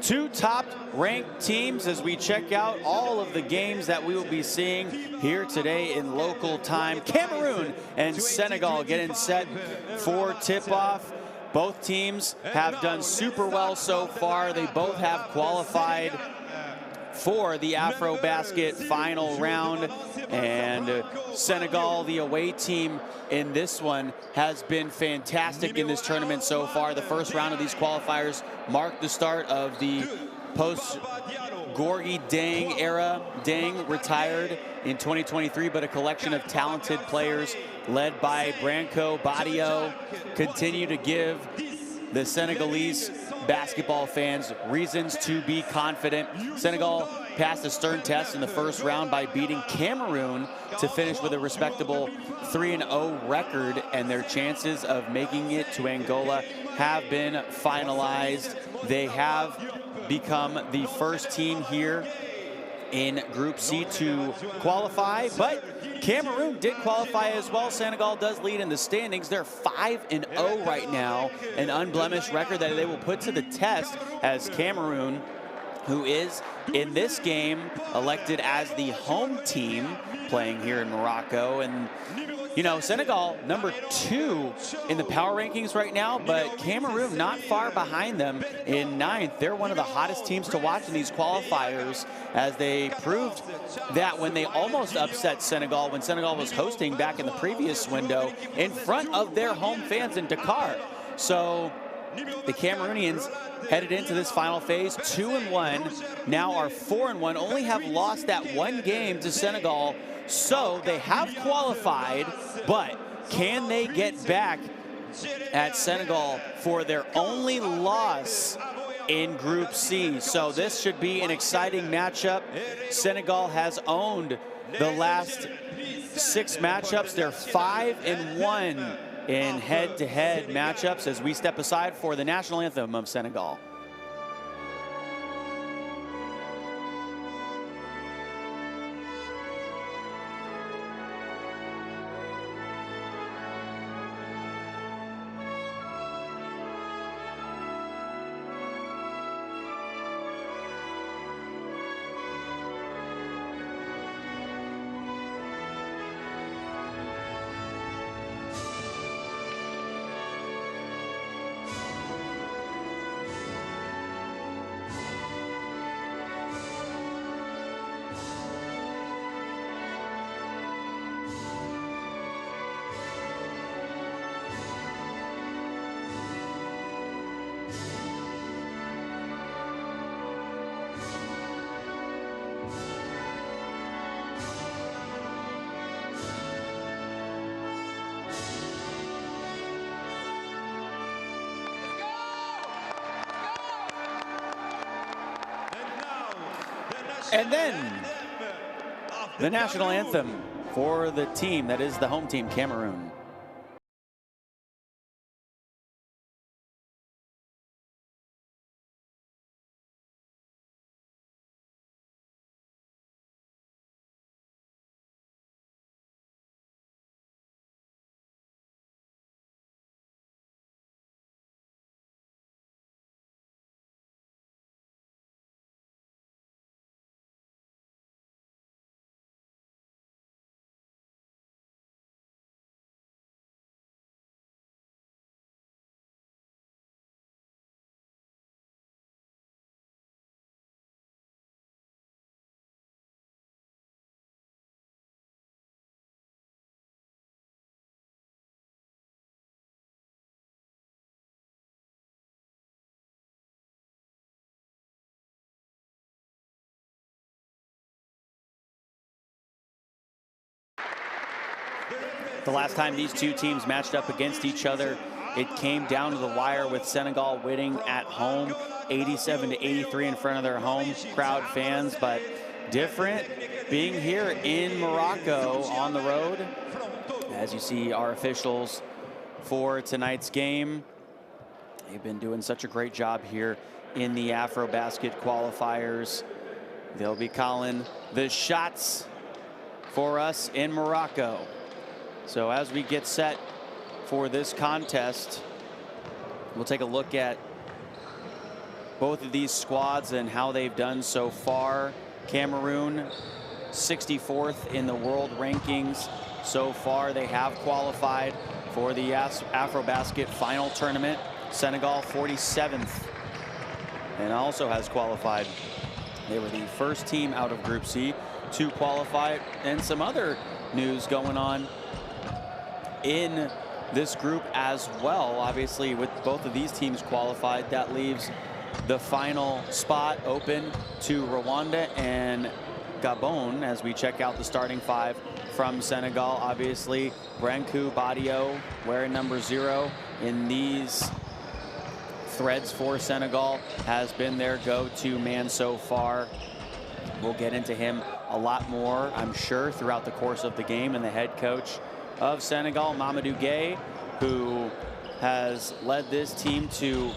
Two top-ranked teams as we check out all of the games that we will be seeing here today in local time. Cameroon and Senegal getting set for tip-off. Both teams have done super well so far. They both have qualified for the AfroBasket final round, and Senegal, the away team in this one, has been fantastic in this tournament so far. The first round of these qualifiers marked the start of the post-Gorgui Deng era. Deng retired in 2023, but a collection of talented players led by Branco Badio continue to give the Senegalese basketball fans reasons to be confident. Senegal passed a stern test in the first round by beating Cameroon to finish with a respectable 3-0 record, and their chances of making it to Angola have been finalized. They have become the first team here in Group C to qualify, but Cameroon did qualify as well. Senegal does lead in the standings. They're 5-0 right now, an unblemished record that they will put to the test as Cameroon, who is in this game elected as the home team playing here in Morocco. And you know, Senegal number 2 in the power rankings right now, but Cameroon not far behind them in 9th. They're one of the hottest teams to watch in these qualifiers, as they proved that when they almost upset Senegal when Senegal was hosting back in the previous window in front of their home fans in Dakar. So the Cameroonians headed into this final phase 2-1, now are 4-1, only have lost that one game to Senegal. So they have qualified, but can they get back at Senegal for their only loss in Group C? So this should be an exciting matchup. Senegal has owned the last 6 matchups. They're 5-1 in head-to-head matchups as we step aside for the national anthem of Senegal. And then the national anthem for the team that is the home team, Cameroon. The last time these two teams matched up against each other, it came down to the wire with Senegal winning at home 87-83 in front of their home crowd fans, but different being here in Morocco on the road. As you see our officials for tonight's game, they've been doing such a great job here in the AfroBasket qualifiers. They'll be calling the shots for us in Morocco. So as we get set for this contest, we'll take a look at both of these squads and how they've done so far. Cameroon, 64th in the world rankings so far. They have qualified for the AfroBasket final tournament. Senegal, 47th, and also has qualified. They were the first team out of Group C to qualify. And some other news going on in this group as well. Obviously, with both of these teams qualified, that leaves the final spot open to Rwanda and Gabon as we check out the starting five from Senegal. Obviously, Brankou Badio wearing number 0 in these threads for Senegal has been their go-to man so far. We'll get into him a lot more, I'm sure, throughout the course of the game. And the head coach of Senegal, Mamadou Gueye, who has led this team to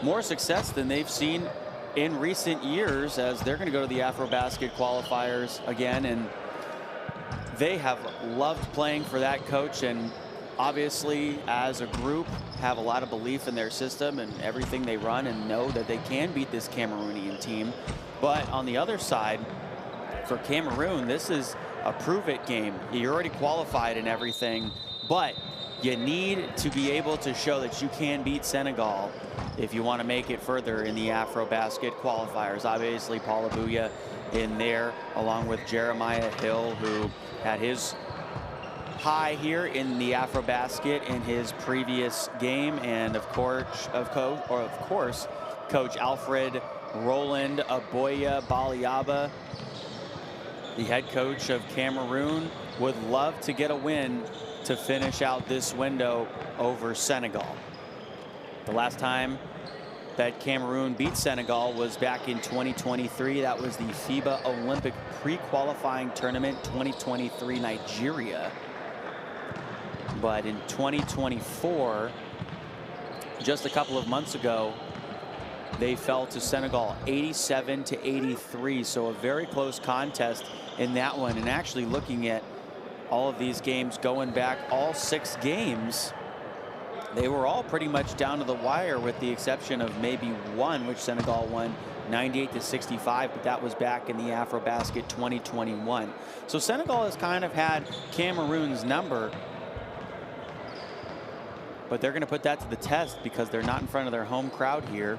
more success than they've seen in recent years, as they're going to go to the AfroBasket qualifiers again. And they have loved playing for that coach, and obviously as a group have a lot of belief in their system and everything they run, and know that they can beat this Cameroonian team. But on the other side, for Cameroon, this is a prove-it game. You're already qualified and everything, but you need to be able to show that you can beat Senegal if you want to make it further in the AfroBasket qualifiers. Obviously, Paul Abuya in there, along with Jeremiah Hill, who had his high here in the AfroBasket in his previous game, and of course, Coach Alfred Roland Aboya Baliaba, the head coach of Cameroon, would love to get a win to finish out this window over Senegal. The last time that Cameroon beat Senegal was back in 2023. That was the FIBA Olympic pre-qualifying tournament 2023 Nigeria. But in 2024, just a couple of months ago, they fell to Senegal 87-83. So a very close contest in that one. And actually looking at all of these games going back, all 6 games, they were all pretty much down to the wire, with the exception of maybe one, which Senegal won 98-65, but that was back in the AfroBasket 2021. So Senegal has kind of had Cameroon's number, but they're going to put that to the test because they're not in front of their home crowd here,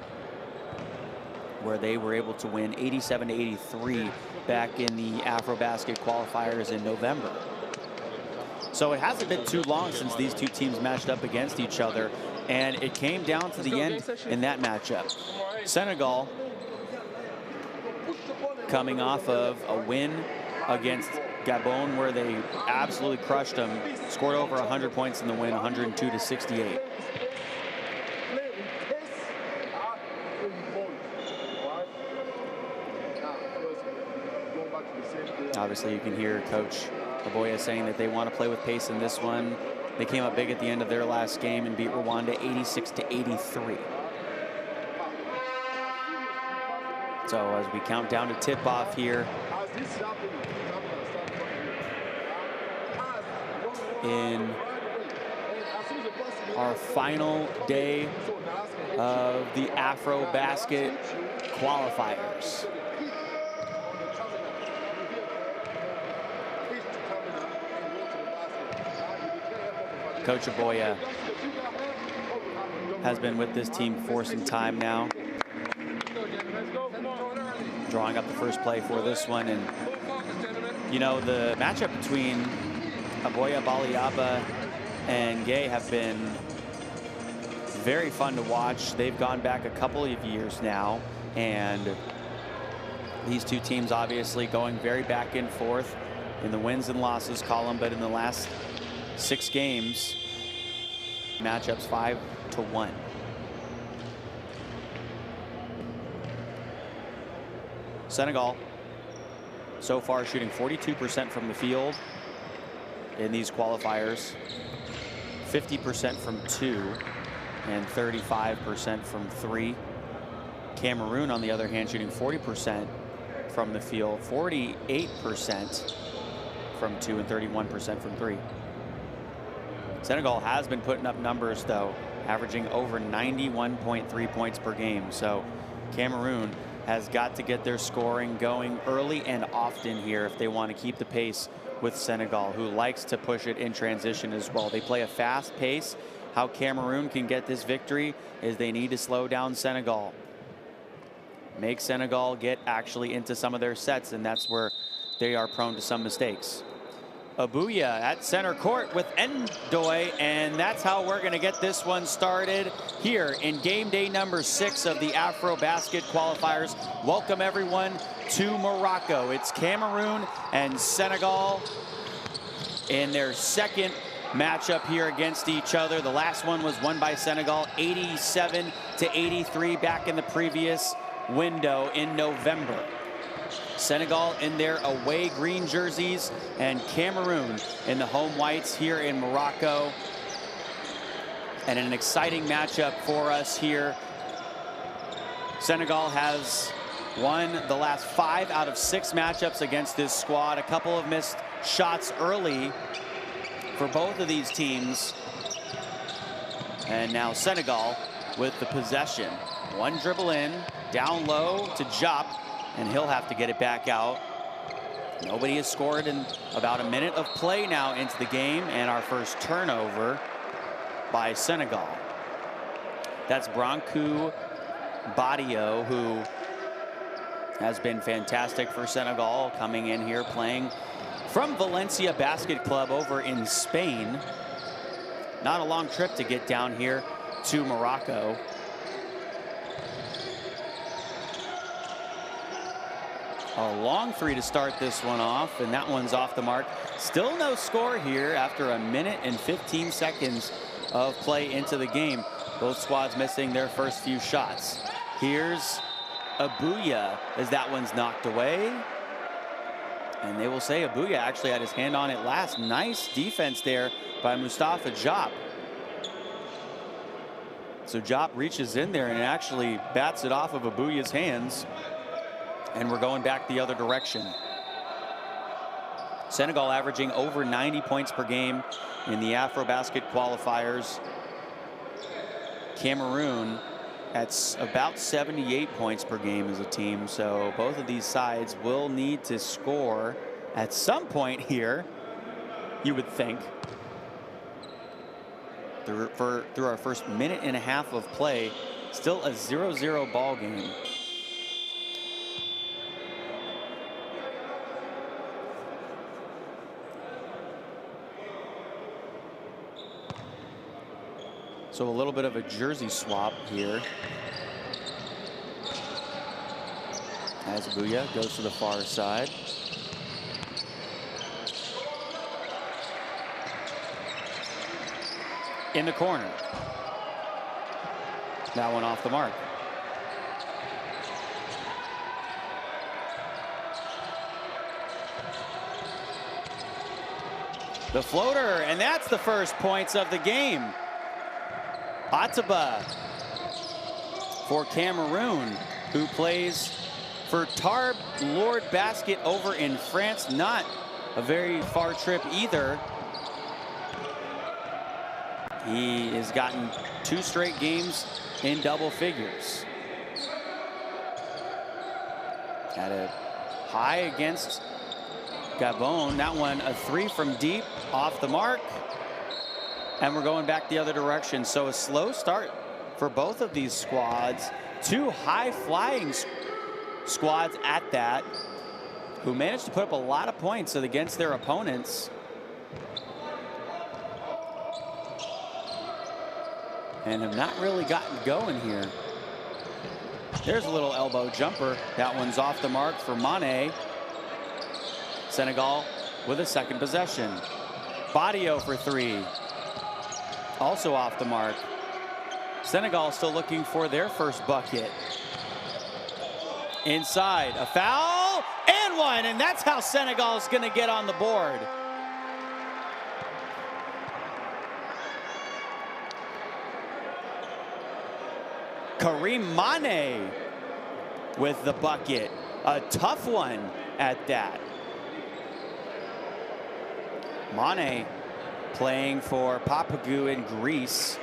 where they were able to win 87-83 back in the AfroBasket qualifiers in November. So it hasn't been too long since these two teams matched up against each other, and it came down to the end in that matchup. Senegal coming off of a win against Gabon, where they absolutely crushed them, scored over 100 points in the win, 102-68. Obviously, you can hear Coach Aboya saying that they want to play with pace in this one. They came up big at the end of their last game and beat Rwanda 86-83. So as we count down to tip-off here in our final day of the AfroBasket qualifiers. Coach Aboya has been with this team for some time now, drawing up the first play for this one. And you know, the matchup between Aboya Baliaba and Gueye have been very fun to watch. They've gone back a couple of years now, and these two teams obviously going very back and forth in the wins and losses column, but in the last 6 games, matchups 5-1. Senegal so far shooting 42% from the field in these qualifiers, 50% from 2, and 35% from 3. Cameroon, on the other hand, shooting 40% from the field, 48% from 2, and 31% from 3. Senegal has been putting up numbers, though, averaging over 91.3 points per game. So Cameroon has got to get their scoring going early and often here if they want to keep the pace with Senegal, who likes to push it in transition as well. They play a fast pace. How Cameroon can get this victory is they need to slow down Senegal. Make Senegal get actually into some of their sets, and that's where they are prone to some mistakes. Abuya at center court with Ndoye, and that's how we're going to get this one started here in game day number 6 of the AfroBasket qualifiers. Welcome everyone to Morocco. It's Cameroon and Senegal in their second matchup here against each other. The last one was won by Senegal 87-83 back in the previous window in November. Senegal in their away green jerseys and Cameroon in the home whites here in Morocco. And an exciting matchup for us here. Senegal has won the last 5 out of 6 matchups against this squad. A couple of missed shots early for both of these teams. And now Senegal with the possession. One dribble in, down low to Jop, and he'll have to get it back out. Nobody has scored in about a minute of play now into the game, and our first turnover by Senegal. That's Brankou Badio, who has been fantastic for Senegal, coming in here playing from Valencia Basket Club over in Spain. Not a long trip to get down here to Morocco. A long 3 to start this one off, and that one's off the mark. Still no score here after a minute and 15 seconds of play into the game. Both squads missing their first few shots. Here's Abuya as that one's knocked away. And they will say Abuya actually had his hand on it last. Nice defense there by Mustafa Jop. So Jop reaches in there and actually bats it off of Abuya's hands. And we're going back the other direction. Senegal averaging over 90 points per game in the AfroBasket qualifiers. Cameroon at about 78 points per game as a team. So both of these sides will need to score at some point here, you would think. Through our first minute and a half of play, still a 0-0 ball game. So a little bit of a jersey swap here. As Abuya goes to the far side. In the corner. That one off the mark. The floater, and that's the first points of the game. Ataba for Cameroon, who plays for Tarbes Lourdes Basket over in France. Not a very far trip either. He has gotten 2 straight games in double figures. Had a high against Gabon. That one a 3 from deep, off the mark. And we're going back the other direction. So a slow start for both of these squads. 2 high-flying squads at that, who managed to put up a lot of points against their opponents. And have not really gotten going here. There's a little elbow jumper. That one's off the mark for Mane. Senegal with a second possession. Badio for 3. Also off the mark. Senegal still looking for their first bucket. Inside, a foul and one, and that's how Senegal's going to get on the board. Karim Mane with the bucket. A tough one at that. Mane playing for Papagou in Greece.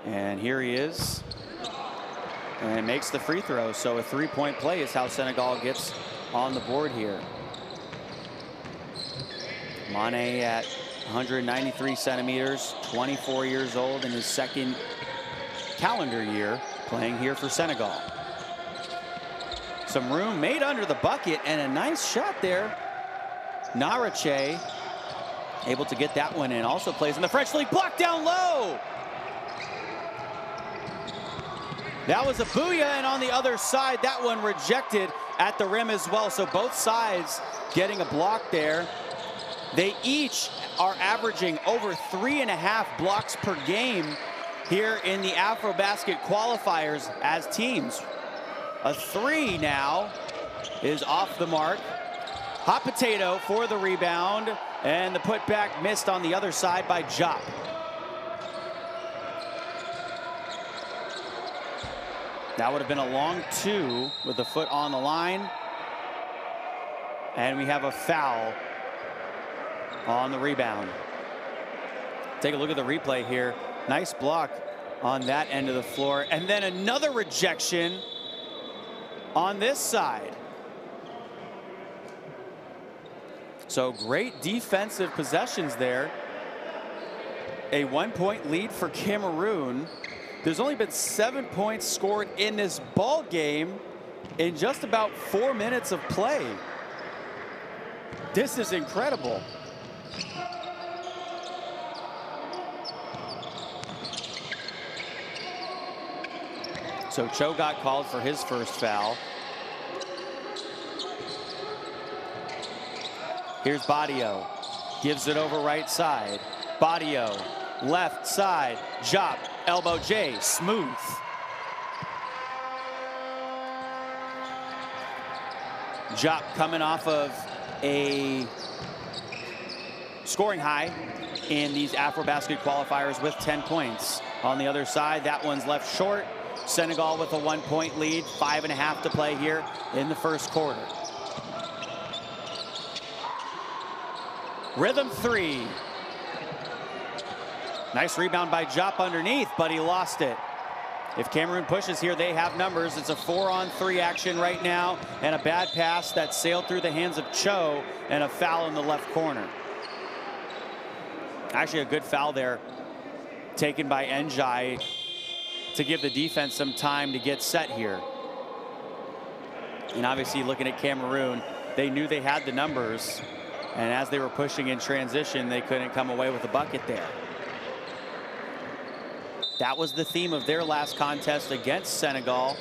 And here he is. And makes the free throw. So a three-point play is how Senegal gets on the board here. Mane at 193 centimeters, 24 years old in his second calendar year playing here for Senegal. Some room made under the bucket and a nice shot there. Narache able to get that one in. Also plays in the French League. Blocked down low. That was a booyah, and on the other side, that one rejected at the rim as well. So both sides getting a block there. They each are averaging over 3.5 blocks per game here in the AfroBasket qualifiers as teams. A three now is off the mark. Hot potato for the rebound, and the putback missed on the other side by Jop. That would have been a long two with the foot on the line. And we have a foul on the rebound. Take a look at the replay here. Nice block on that end of the floor. And then another rejection on this side. So great defensive possessions there. A 1-point lead for Cameroon. There's only been 7 points scored in this ball game in just about 4 minutes of play. This is incredible. So Cho got called for his first foul. Here's Badio. Gives it over right side. Badio, left side. Jop, elbow J, smooth. Jop coming off of a scoring high in these AfroBasket qualifiers with 10 points. On the other side, that one's left short. Senegal with a 1-point lead, 5.5 to play here in the first quarter. Rhythm three. Nice rebound by Jop underneath, but he lost it. If Cameroon pushes here, they have numbers. It's a 4-on-3 action right now, and a bad pass that sailed through the hands of Cho, and a foul in the left corner. Actually, a good foul there taken by Njai to give the defense some time to get set here. And obviously, looking at Cameroon, they knew they had the numbers, and as they were pushing in transition, they couldn't come away with a bucket there. That was the theme of their last contest against Senegal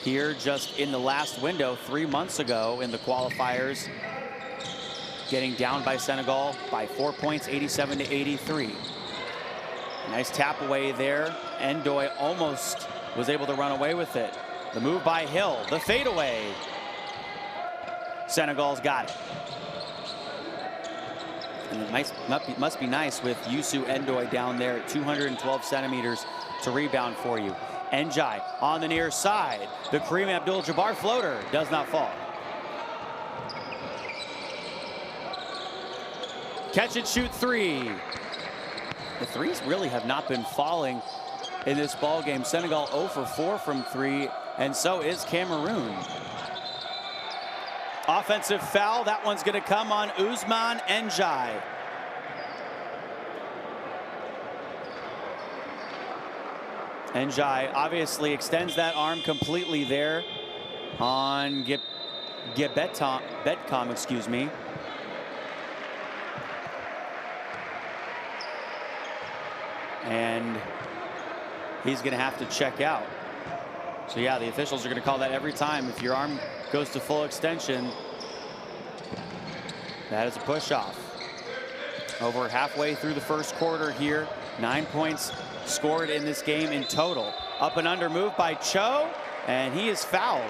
here just in the last window 3 months ago in the qualifiers, getting down by Senegal by 4 points, 87-83. Nice tap away there. Ndoye almost was able to run away with it. The move by Hill, the fadeaway. Senegal's got it. And it must be nice with Youssou Ndoye down there at 212 centimeters to rebound for you. Njai on the near side. The Kareem Abdul-Jabbar floater does not fall. Catch and shoot three. The threes really have not been falling in this ball game. Senegal 0 for 4 from three, and so is Cameroon. Offensive foul, that one's gonna come on Ousmane Njai. Njai obviously extends that arm completely there on Betcom, excuse me. And he's gonna have to check out. So yeah, the officials are gonna call that every time. If your arm goes to full extension, that is a push off. Over halfway through the first quarter here, 9 points scored in this game in total. Up and under move by Cho, and he is fouled.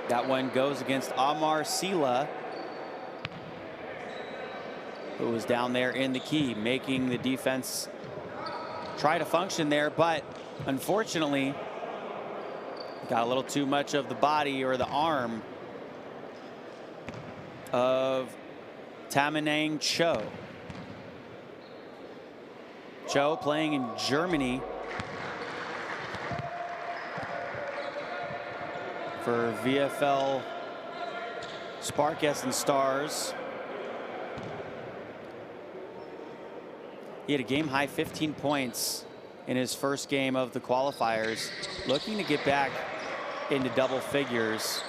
That one goes against Amar Sila, who was down there in the key, making the defense try to function there, but unfortunately got a little too much of the body or the arm of Tamanang Cho. Cho playing in Germany for VFL Spark Essen Stars. He had a game-high 15 points in his first game of the qualifiers, looking to get back into double figures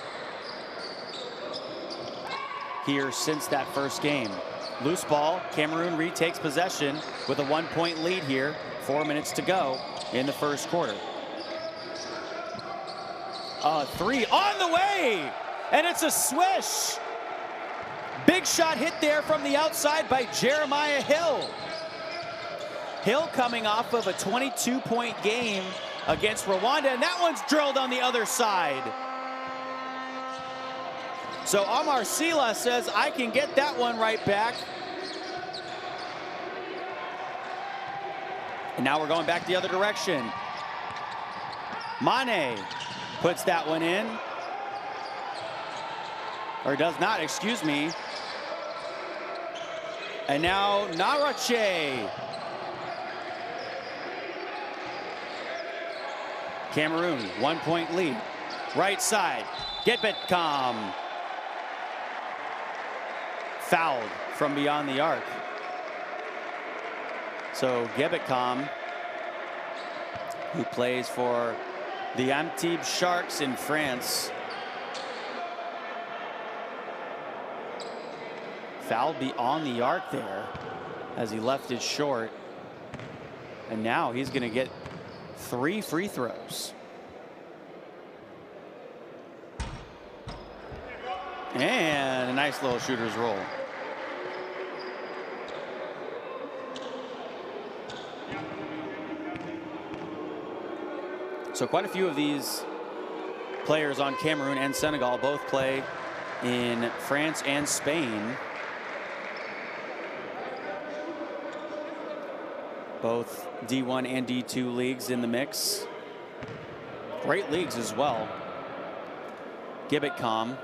here since that first game. Loose ball, Cameroon retakes possession with a 1-point lead here. 4 minutes to go in the first quarter. A three on the way, and it's a swish. Big shot hit there from the outside by Jeremiah Hill. Hill coming off of a 22-point game against Rwanda, and that one's drilled on the other side. So Omar Sila says, I can get that one right back. And now we're going back the other direction. Mane puts that one in. Or does not, excuse me. And now Narache. Cameroon, 1-point lead. Right side, Getbetcom. Fouled from beyond the arc. So Gebetcom, who plays for the Antibes Sharks in France, fouled beyond the arc there as he left it short. And now he's going to get 3 free throws. And a nice little shooter's roll. So quite a few of these players on Cameroon and Senegal both play in France and Spain. Both D1 and D2 leagues in the mix. Great leagues as well. Gebetcom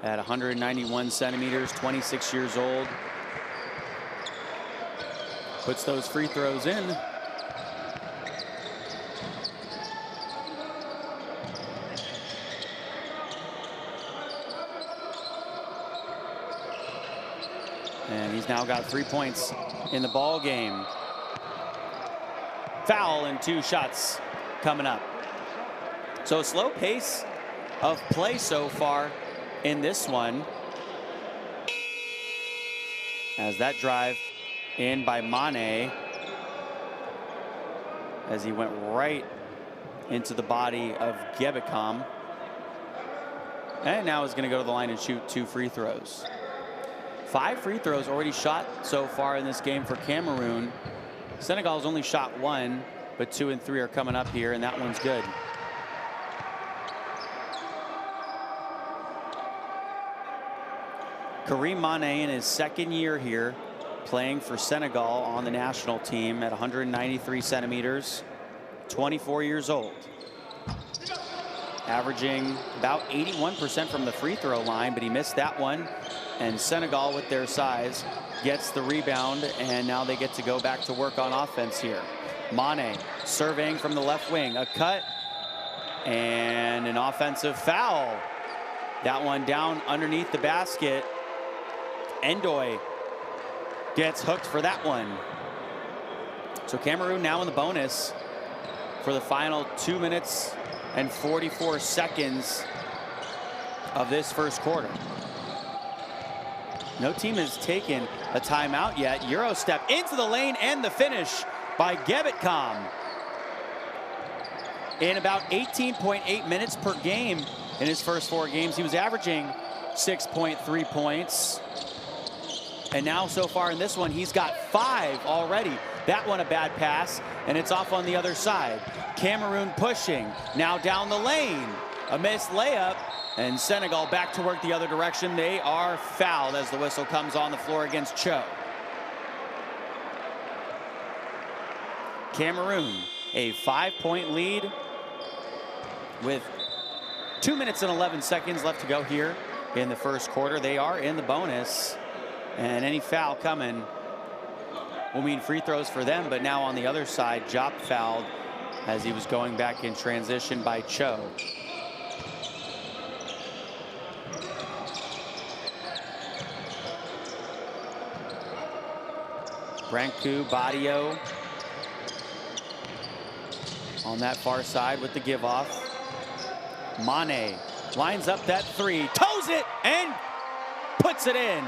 at 191 centimeters, 26 years old. Puts those free throws in. And he's now got 3 points in the ball game. Foul and 2 shots coming up. So a slow pace of play so far in this one. As that drive in by Mane, as he went right into the body of Gebetcom. And now is going to go to the line and shoot 2 free throws. 5 free throws already shot so far in this game for Cameroon. Senegal's only shot 1, but 2 and 3 are coming up here, and that one's good. Karim Mane in his second year here, playing for Senegal on the national team at 193 centimeters, 24 years old. Averaging about 81% from the free throw line, but he missed that one. And Senegal, with their size, gets the rebound, and now they get to go back to work on offense here. Mane surveying from the left wing, a cut and an offensive foul. That one down underneath the basket. Endoy gets hooked for that one. So Cameroon now in the bonus for the final 2 minutes and 44 seconds of this first quarter. No team has taken a timeout yet. Euro step into the lane and the finish by Gebetcom. In about 18.8 minutes per game in his first 4 games, he was averaging 6.3 points. And now so far in this one, he's got 5 already. That one a bad pass, and it's off on the other side. Cameroon pushing, now down the lane. A missed layup, and Senegal back to work the other direction. They are fouled as the whistle comes on the floor against Cho. Cameroon, a 5-point lead with 2 minutes and 11 seconds left to go here in the first quarter. They are in the bonus, and any foul coming will mean free throws for them. But now on the other side, Jop fouled as he was going back in transition by Cho. Branku, Badio on that far side with the give off. Mane lines up that three, toes it, and puts it in.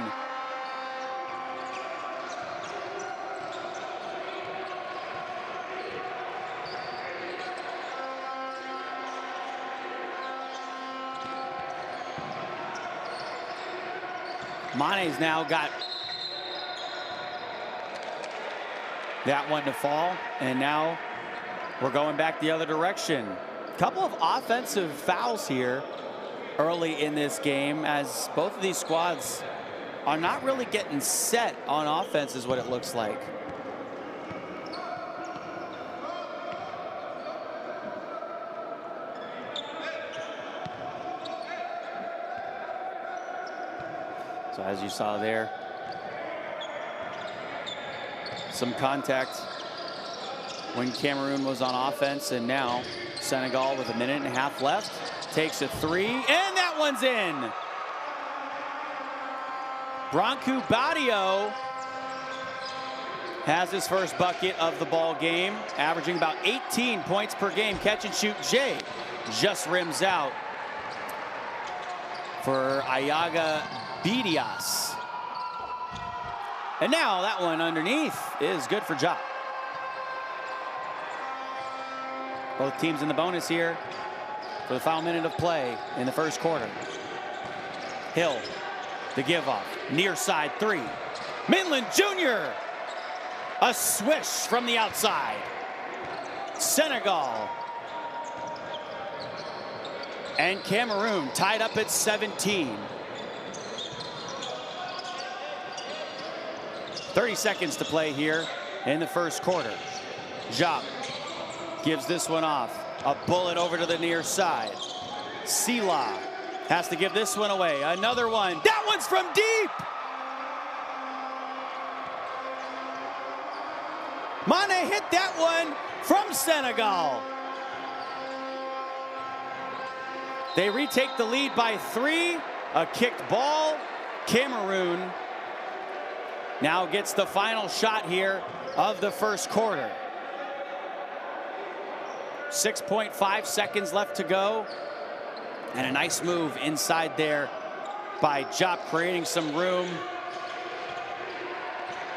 Mane's now got that one to fall, and now we're going back the other direction. A couple of offensive fouls here early in this game, as both of these squads are not really getting set on offense, is what it looks like. So as you saw there, some contact when Cameroon was on offense, and now Senegal with 1.5 minutes left takes a three, and that one's in. Branku Badio has his first bucket of the ball game, averaging about 18 points per game. Catch and shoot Jay just rims out for Ayaga Bidias. And now that one underneath is good for Jop. Both teams in the bonus here for the final minute of play in the first quarter. Hill, the give off, near side three. Minlin Jr., a swish from the outside. Senegal and Cameroon tied up at 17. 30 seconds to play here in the first quarter. Jop gives this one off. A bullet over to the near side. Sela has to give this one away. Another one. That one's from deep. Mane hit that one from Senegal. They retake the lead by 3. A kicked ball. Cameroon now gets the final shot here of the first quarter. 6.5 seconds left to go. And a nice move inside there by Jop, creating some room.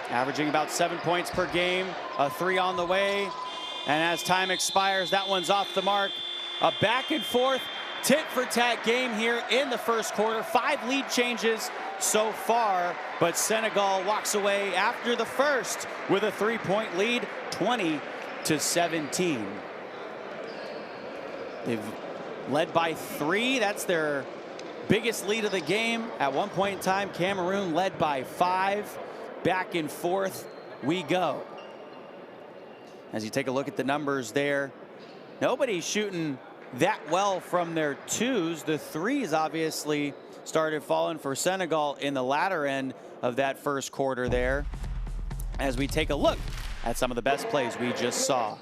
Averaging about 7 points per game. A 3 on the way. And as time expires, that one's off the mark. A back and forth, tit-for-tat game here in the first quarter. 5 lead changes so far, but Senegal walks away after the first with a 3-point lead, 20-17. They've led by 3. That's their biggest lead of the game. At one point in time, Cameroon led by 5. Back and forth we go. As you take a look at the numbers there, nobody's shooting that well from their 2s. The 3s obviously started falling for Senegal in the latter end of that first quarter there, as we take a look at some of the best plays we just saw.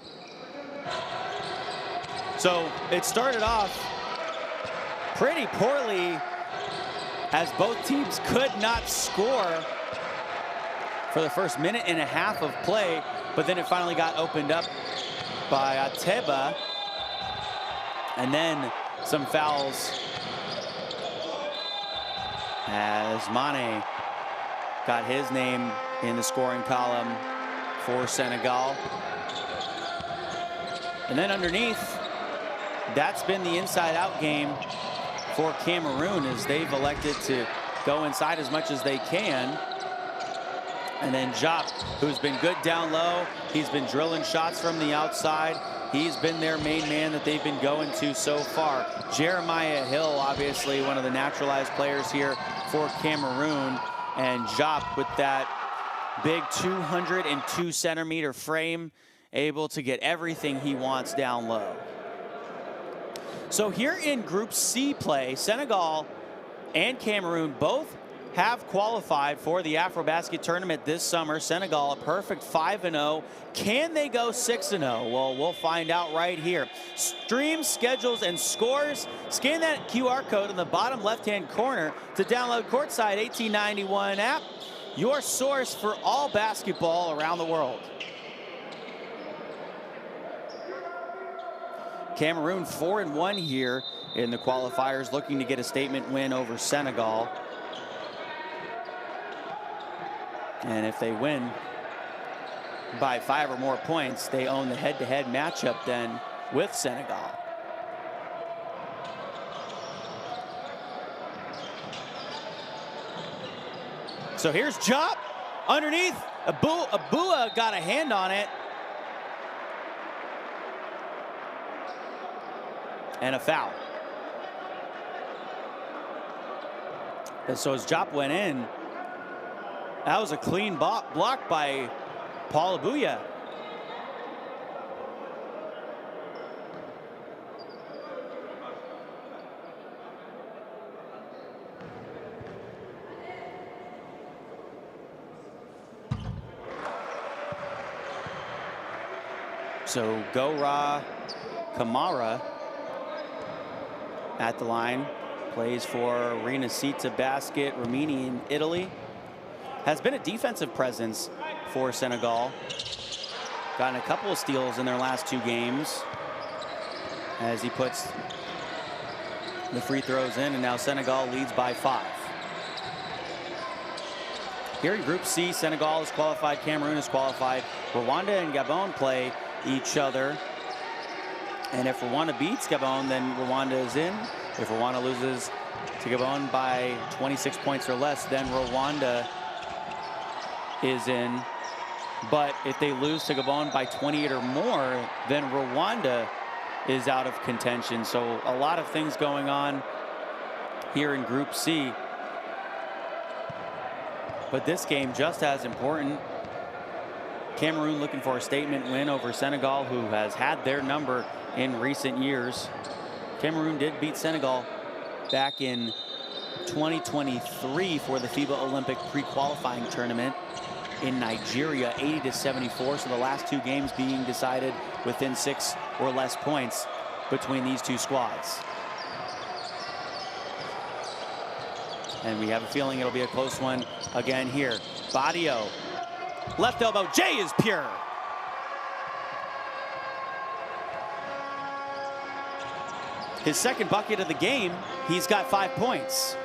So it started off pretty poorly, as both teams could not score for the first 1.5 minutes of play, but then it finally got opened up by Ateba, and then some fouls as Mane got his name in the scoring column for Senegal. And then underneath, that's been the inside-out game for Cameroon, as they've elected to go inside as much as they can. And then Jop, who's been good down low, he's been drilling shots from the outside. He's been their main man that they've been going to so far. Jeremiah Hill, obviously one of the naturalized players here for Cameroon. And Jop with that big 202-centimeter frame, able to get everything he wants down low. So here in Group C play, Senegal and Cameroon both have qualified for the AfroBasket tournament this summer. Senegal, a perfect 5-0. Can they go 6-0? Well, we'll find out right here. Stream, schedules, and scores. Scan that QR code in the bottom left-hand corner to download Courtside 1891 app, your source for all basketball around the world. Cameroon 4-1 here in the qualifiers, looking to get a statement win over Senegal. And if they win by 5 or more points, they own the head-to-head matchup then with Senegal. So here's Jop underneath. Abua got a hand on it. And a foul. And so as Jop went in, that was a clean block by Paul Abuya. So Gora Kamara at the line, plays for Rinascita Basket, Romanian, Italy. Has been a defensive presence for Senegal. Gotten a couple of steals in their last 2 games as he puts the free throws in, and now Senegal leads by 5. Here in Group C, Senegal is qualified, Cameroon is qualified. Rwanda and Gabon play each other. And if Rwanda beats Gabon, then Rwanda is in. If Rwanda loses to Gabon by 26 points or less, then Rwanda is in. But if they lose to Gabon by 28 or more, then Rwanda is out of contention. So a lot of things going on here in Group C. But this game just as important. Cameroon looking for a statement win over Senegal, who has had their number in recent years. Cameroon did beat Senegal back in 2023 for the FIBA Olympic pre-qualifying tournament in Nigeria, 80-74. So the last 2 games being decided within 6 or less points between these 2 squads. And we have a feeling it'll be a close one again here. Badio, left elbow, Jay is pure. His second bucket of the game, he's got 5 points.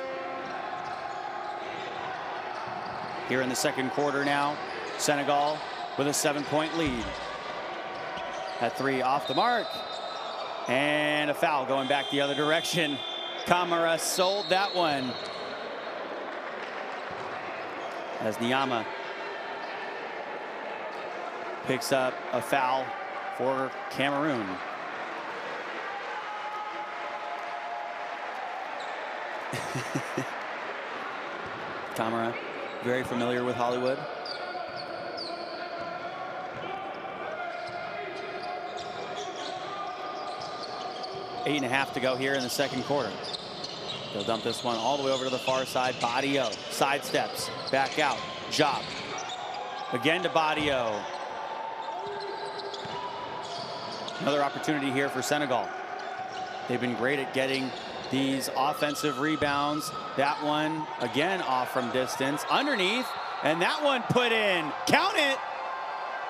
Here in the second quarter now, Senegal with a 7-point lead. That 3 off the mark. And a foul going back the other direction. Kamara sold that one. As Niama picks up a foul for Cameroon. Kamara, very familiar with Hollywood. Eight and a half to go here in the second quarter. They'll dump this one all the way over to the far side. Badio sidesteps, back out. Job. Again to Badio. Another opportunity here for Senegal. They've been great at getting these offensive rebounds. That one, again, off from distance. Underneath, and that one put in. Count it!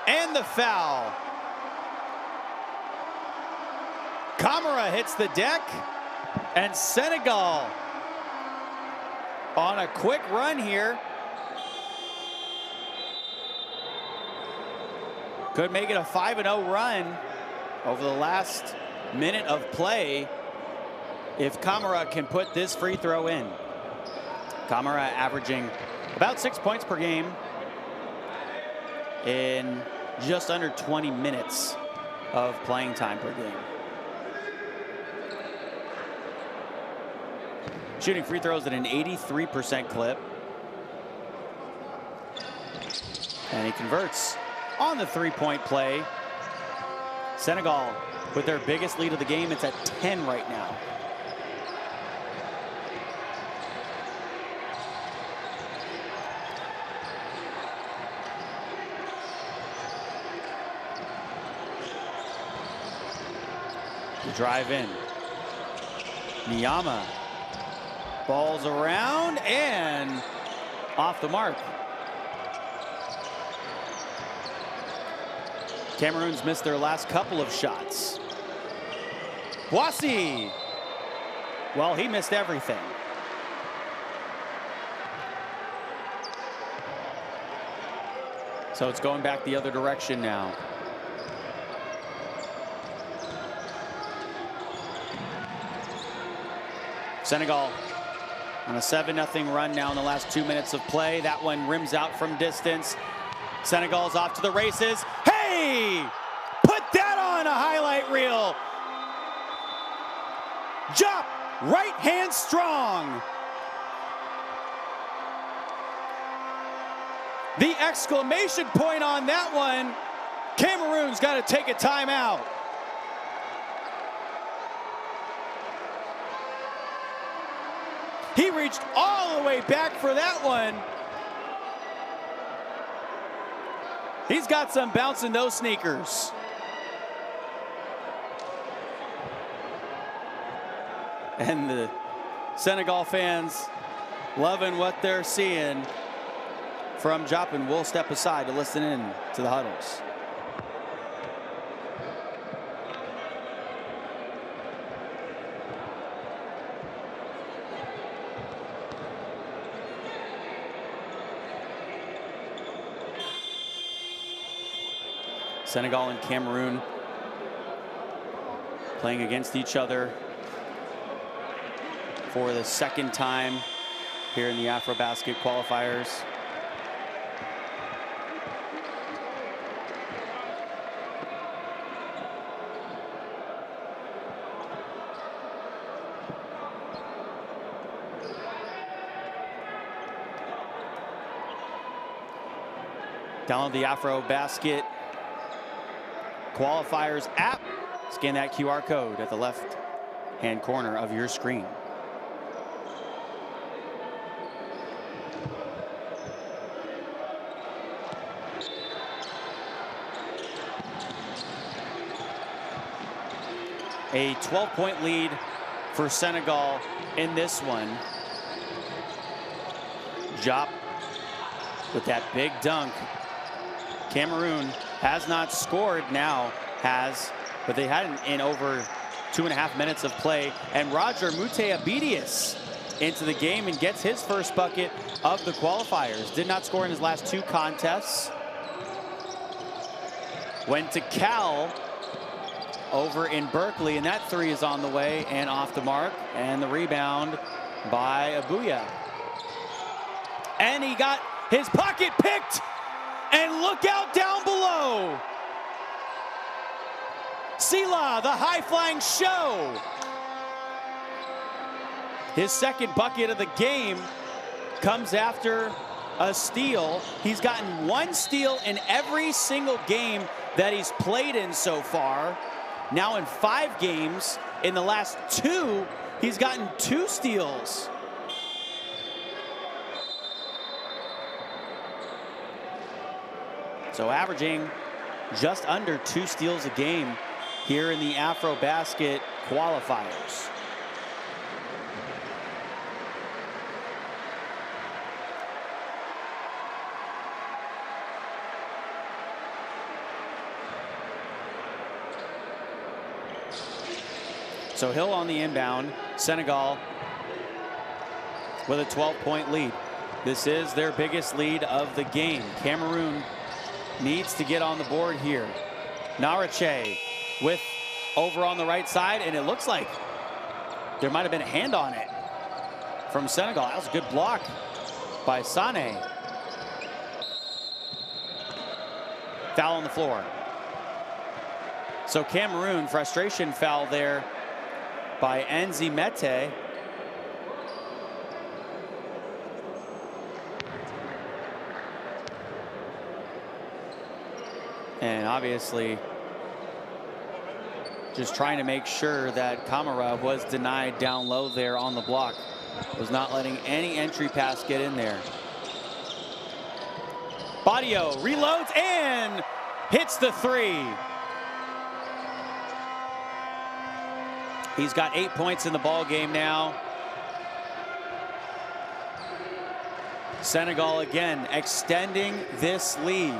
And the foul. Kamara hits the deck, and Senegal on a quick run here. Could make it a 5-0 run over the last minute of play if Kamara can put this free throw in. Kamara averaging about 6 points per game in just under 20 minutes of playing time per game. Shooting free throws at an 83% clip. And he converts on the three-point play. Senegal with their biggest lead of the game. It's at 10 right now. The drive in. Niyama. Ball's around and off the mark. Cameroon's missed their last couple of shots. Boissy. Well, he missed everything. So it's going back the other direction now. Senegal on a 7-0 run now in the last 2 minutes of play. That one rims out from distance. Senegal's off to the races. Hey! Put that on a highlight reel. Jump! Right hand strong. The exclamation point on that one. Cameroon's got to take a timeout. He reached all the way back for that one. He's got some bounce in those sneakers. And the Senegal fans loving what they're seeing from Jop, and we'll step aside to listen in to the huddles. Senegal and Cameroon playing against each other for the second time here in the AfroBasket qualifiers. Download the AfroBasket Qualifiers app. Scan that QR code at the left-hand corner of your screen. A 12-point lead for Senegal in this one. Jop with that big dunk. Cameroon has not scored, now has, but they hadn't in over 2.5 minutes of play. And Roger Muteabedius into the game and gets his first bucket of the qualifiers. Did not score in his last 2 contests. Went to Cal over in Berkeley, and that 3 is on the way and off the mark. And the rebound by Abuya. And he got his pocket picked. And look out down below. Sela, the high-flying show. His second bucket of the game comes after a steal. He's gotten 1 steal in every single game that he's played in so far. Now in 5 games, in the last 2, he's gotten 2 steals. So averaging just under 2 steals a game here in the AfroBasket qualifiers. So Hill on the inbound. Senegal with a 12-point lead. This is their biggest lead of the game. Cameroon needs to get on the board here. Narache with over on the right side, and it looks like there might have been a hand on it from Senegal. That was a good block by Sane. Foul on the floor. So Cameroon, frustration foul there by Enzi Mete. And obviously just trying to make sure that Kamara was denied down low there on the block. Was not letting any entry pass get in there. Badio reloads and hits the 3. He's got 8 points in the ball game now. Senegal again extending this lead.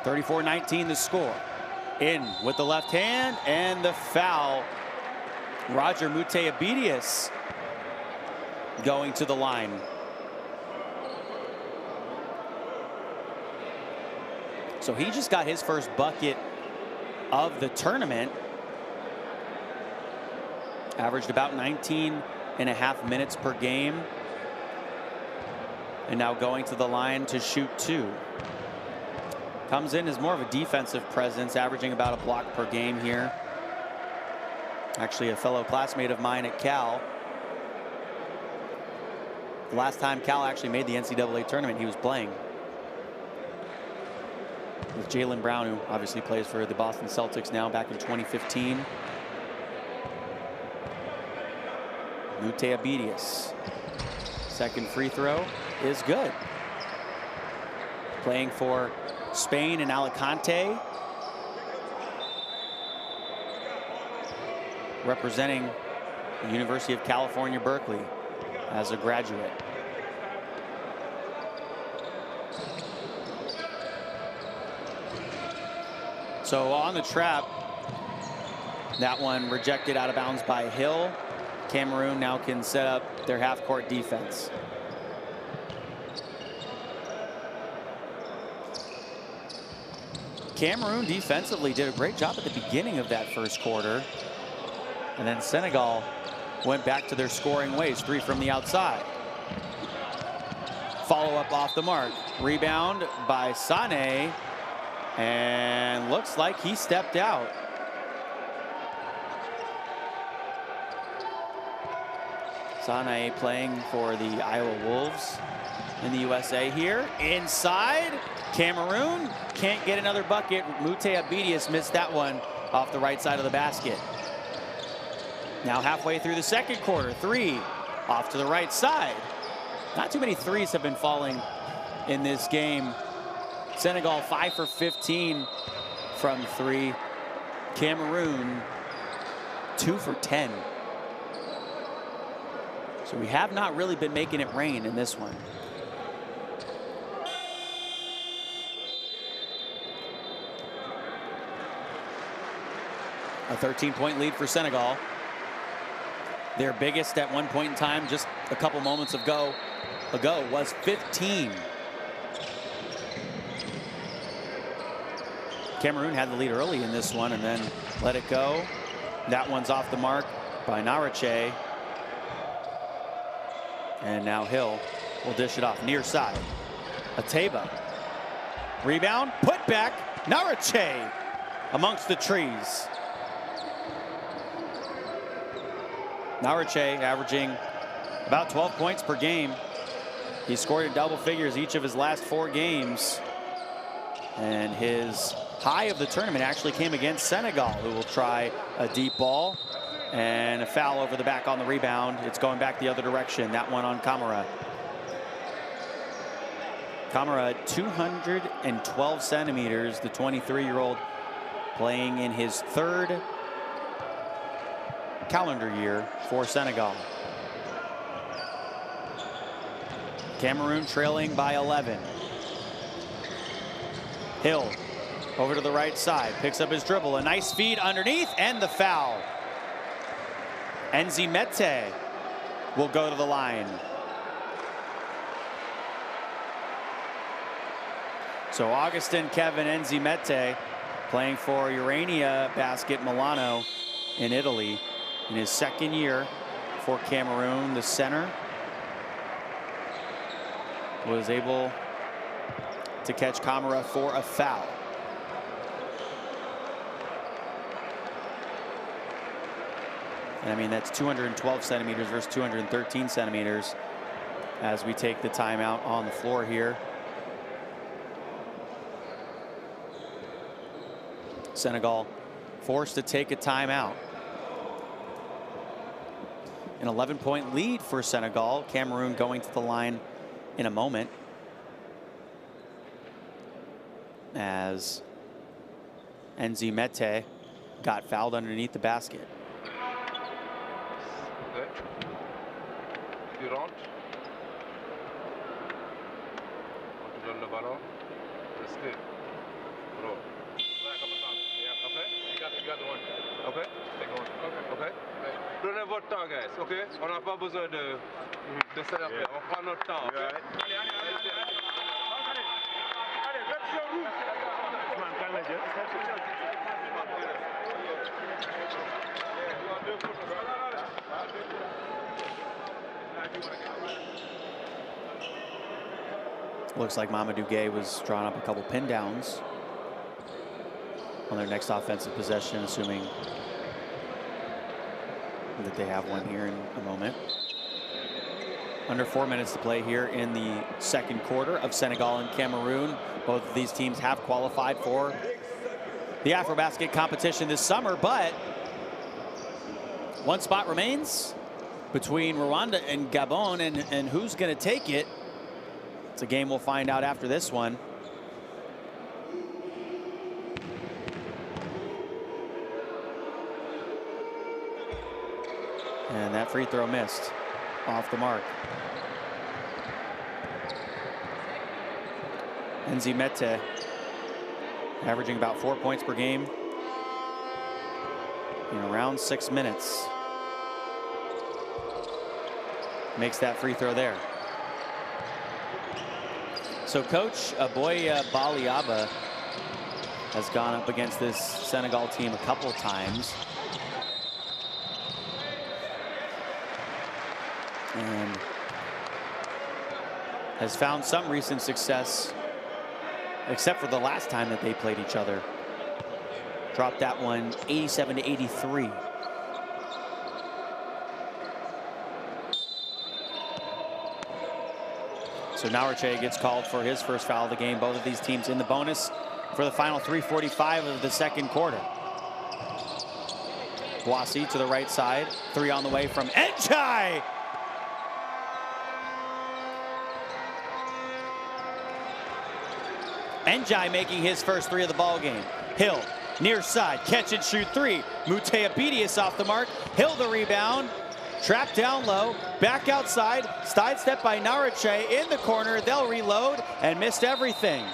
34-19 the score. In with the left hand and the foul. Roger Mute-Abedius going to the line. So he just got his first bucket of the tournament. Averaged about 19.5 minutes per game. And now going to the line to shoot 2. Comes in as more of a defensive presence, averaging about a block per game here. Actually a fellow classmate of mine at Cal. The last time Cal actually made the NCAA tournament, he was playing with Jaylen Brown, who obviously plays for the Boston Celtics now, back in 2015. Mute-Abedius. Second free throw is good. Playing for Spain and Alicante. Representing the University of California, Berkeley as a graduate. So on the trap, that one rejected out of bounds by Hill. Cameroon now can set up their half-court defense. Cameroon defensively did a great job at the beginning of that first quarter. And then Senegal went back to their scoring ways. 3 from the outside. Follow-up off the mark. Rebound by Sané. And looks like he stepped out. Sané playing for the Iowa Wolves in the USA here. Inside, Cameroon can't get another bucket. Mute-Abedius missed that one off the right side of the basket. Now halfway through the second quarter, 3 off to the right side. Not too many threes have been falling in this game. Senegal 5 for 15 from 3. Cameroon 2 for 10. So we have not really been making it rain in this one. A 13-point lead for Senegal. Their biggest at one point in time, just a couple moments ago, was 15. Cameroon had the lead early in this one and then let it go. That one's off the mark by Narache. And now Hill will dish it off near side. Ateba. Rebound, put back, Narache amongst the trees. Narache averaging about 12 points per game. He scored in double figures each of his last 4 games. And his high of the tournament actually came against Senegal, who will try a deep ball. And a foul over the back on the rebound. It's going back the other direction. That one on Camara. Camara, 212 centimeters, the 23-year-old, playing in his 3rd calendar year for Senegal. Cameroon trailing by 11. Hill over to the right side, picks up his dribble, a nice feed underneath, and the foul. Nzimete will go to the line. So Augustin Kevin Nzimete, playing for Urania Basket Milano in Italy, in his 2nd year for Cameroon. The center was able to catch Camara for a foul. And I mean, that's 212 centimeters versus 213 centimeters as we take the timeout on the floor here. Senegal forced to take a timeout. An 11-point lead for Senegal. Cameroon going to the line in a moment, as Nzimete got fouled underneath the basket. Okay. You don't. Tu donnes le ballon. Restez. Bro. Yeah, okay. You got the one. Okay. Take one. Okay. Prenez votre temps, guys. Okay. On n'a pas besoin de s'énerver. On prend notre temps. Okay? Allez. Let's go. Looks like Mamadou Gueye was drawing up a couple pin downs on their next offensive possession, assuming that they have one here in a moment. Under 4 minutes to play here in the second quarter of Senegal and Cameroon. Both of these teams have qualified for the AfroBasket competition this summer, but one spot remains between Rwanda and Gabon, and who's going to take it? It's a game we'll find out after this one. And that free throw missed off the mark. Enzi Mete averaging about 4 points per game in around 6 minutes. Makes that free throw there. So Coach Aboy Baliaba has gone up against this Senegal team a couple times. And has found some recent success, except for the last time that they played each other. Dropped that one 87-83. So Nawarche gets called for his first foul of the game. Both of these teams in the bonus for the final 3:45 of the second quarter. Boissy to the right side. Three on the way from Njai. Njai making his first three of the ball game. Hill, near side, catch and shoot three. Mutea Bedius off the mark. Hill the rebound. Trapped down low, back outside, sidestep by Nawarche in the corner. They'll reload and missed everything.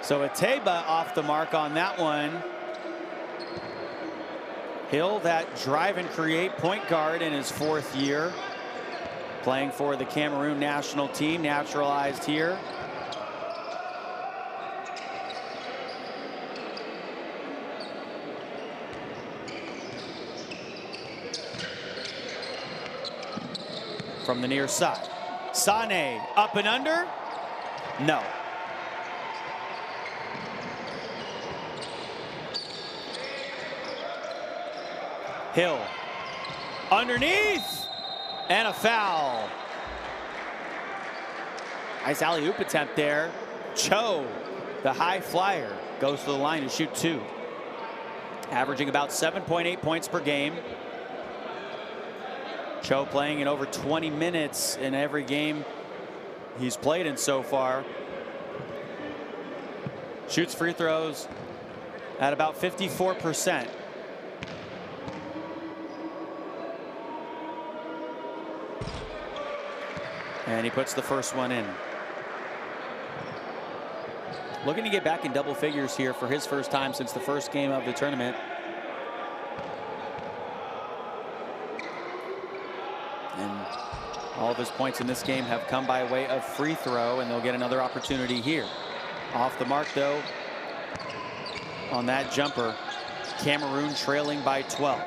So Ateba off the mark on that one. Hill, that drive and create point guard in his fourth year, playing for the Cameroon national team, naturalized here. From the near side, Sane up and under, no. Hill underneath, and a foul. Nice alley-oop attempt there. Cho, the high flyer, goes to the line to shoot two. Averaging about 7.8 points per game. Cho playing in over 20 minutes in every game he's played in so far. Shoots free throws at about 54%. And he puts the first one in. Looking to get back in double figures here for his first time since the first game of the tournament. And all of his points in this game have come by way of free throw, and they'll get another opportunity here. Off the mark, though, on that jumper. Cameroon trailing by 12.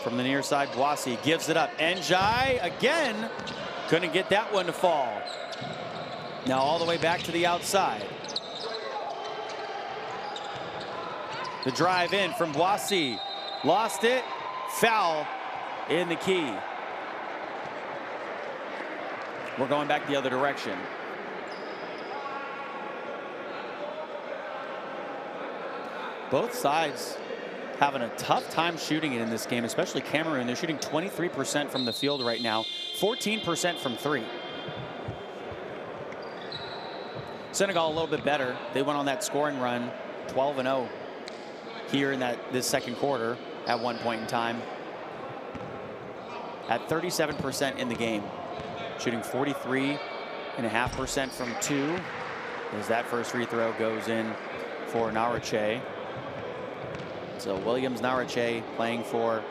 From the near side, Boissy gives it up. Njai again, couldn't get that one to fall. Now all the way back to the outside. The drive in from Boissy. Lost it, foul in the key. We're going back the other direction. Both sides having a tough time shooting it in this game, especially Cameroon. They're shooting 23% from the field right now, 14% from three. Senegal a little bit better. They went on that scoring run, 12-0 here in this second quarter at one point in time. At 37% in the game, shooting 43.5% from 2, as that first free throw goes in for Narache. So Williams Narache playing for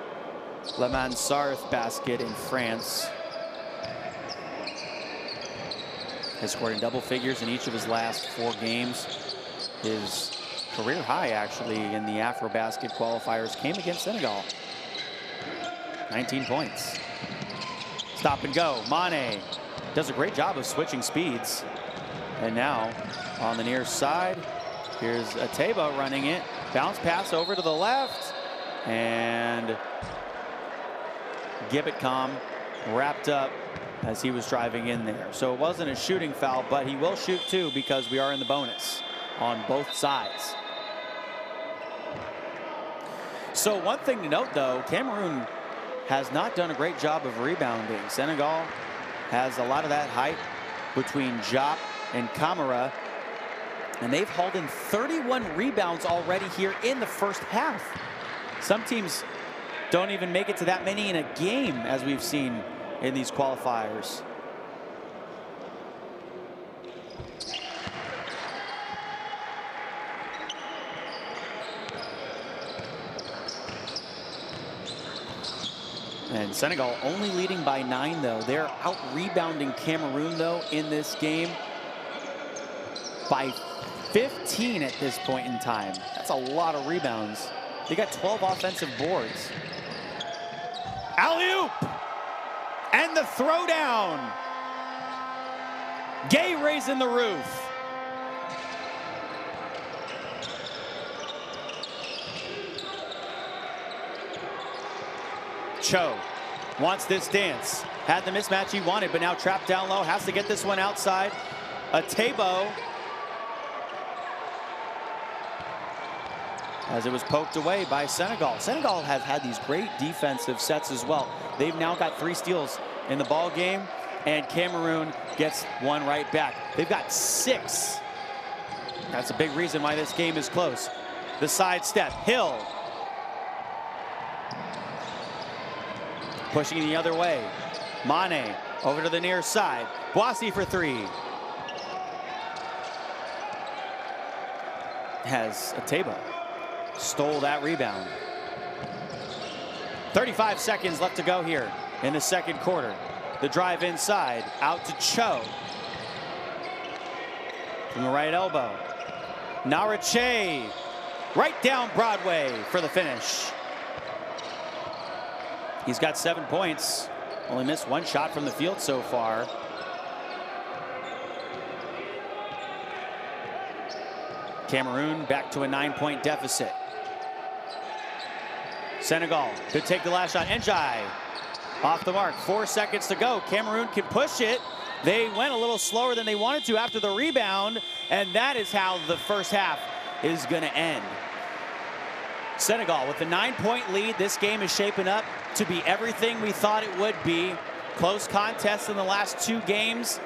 Le Mans Basket in France. Has scored in double figures in each of his last 4 games. His career high, actually, in the AfroBasket qualifiers came against Senegal. 19 points. Stop and go. Mane does a great job of switching speeds. And now on the near side, here's Ateba running it. Bounce pass over to the left. And Gibbetcom wrapped up as he was driving in there. So it wasn't a shooting foul, but he will shoot 2 because we are in the bonus on both sides. So one thing to note, though, Cameroon has not done a great job of rebounding. Senegal has a lot of that height between Jop and Camara, and they've hauled in 31 rebounds already here in the first half. Some teams don't even make it to that many in a game, as we've seen in these qualifiers. And Senegal only leading by 9, though. They're out rebounding Cameroon, though, in this game by 15 at this point in time. That's a lot of rebounds. They got 12 offensive boards. Alley-oop! And the throwdown. Gay raising the roof. Cho wants this dance. Had the mismatch he wanted, but now trapped down low. Has to get this one outside. Atebo. As it was poked away by Senegal. Senegal have had these great defensive sets as well. They've now got 3 steals in the ball game, and Cameroon gets one right back. They've got 6. That's a big reason why this game is close. The sidestep, Hill. Pushing the other way. Mane over to the near side. Boissy for 3. Has Ateba stole that rebound. 35 seconds left to go here in the second quarter. The drive inside, out to Cho. From the right elbow. Narache, right down Broadway for the finish. He's got 7 points. Only missed 1 shot from the field so far. Cameroon back to a 9-point deficit. Senegal could take the last shot. Njai off the mark. 4 seconds to go. Cameroon can push it. They went a little slower than they wanted to after the rebound, and that is how the first half is going to end. Senegal with the 9-point lead. This game is shaping up to be everything we thought it would be. Close contests in the last 2 games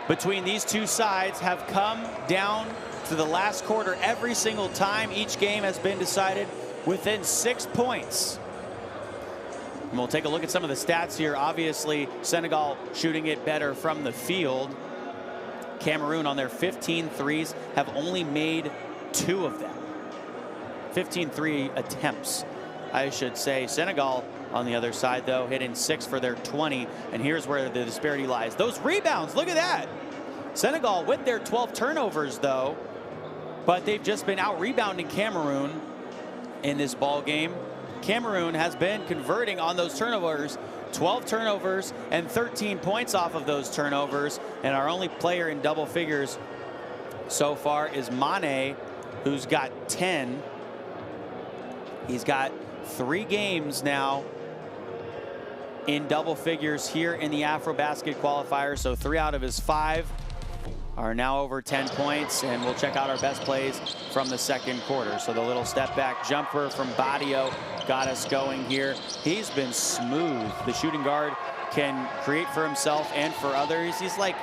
between these 2 sides have come down to the last quarter every single time. Each game has been decided within 6 points. And we'll take a look at some of the stats here. Obviously, Senegal shooting it better from the field. Cameroon on their 15 threes have only made 2 of them. 15 3 attempts, I should say. Senegal on the other side, though, hitting 6 for their 20. And here's where the disparity lies. Those rebounds, look at that. Senegal with their 12 turnovers, though, but they've just been out rebounding Cameroon in this ball game. Cameroon has been converting on those turnovers. 12 turnovers and 13 points off of those turnovers. And our only player in double figures so far is Mane, who's got 10. He's got 3 games now in double figures here in the AfroBasket qualifier. So 3 out of his 5 are now over 10 points, and we'll check out our best plays from the second quarter. So the little step back jumper from Badio got us going here. He's been smooth. The shooting guard can create for himself and for others. He's like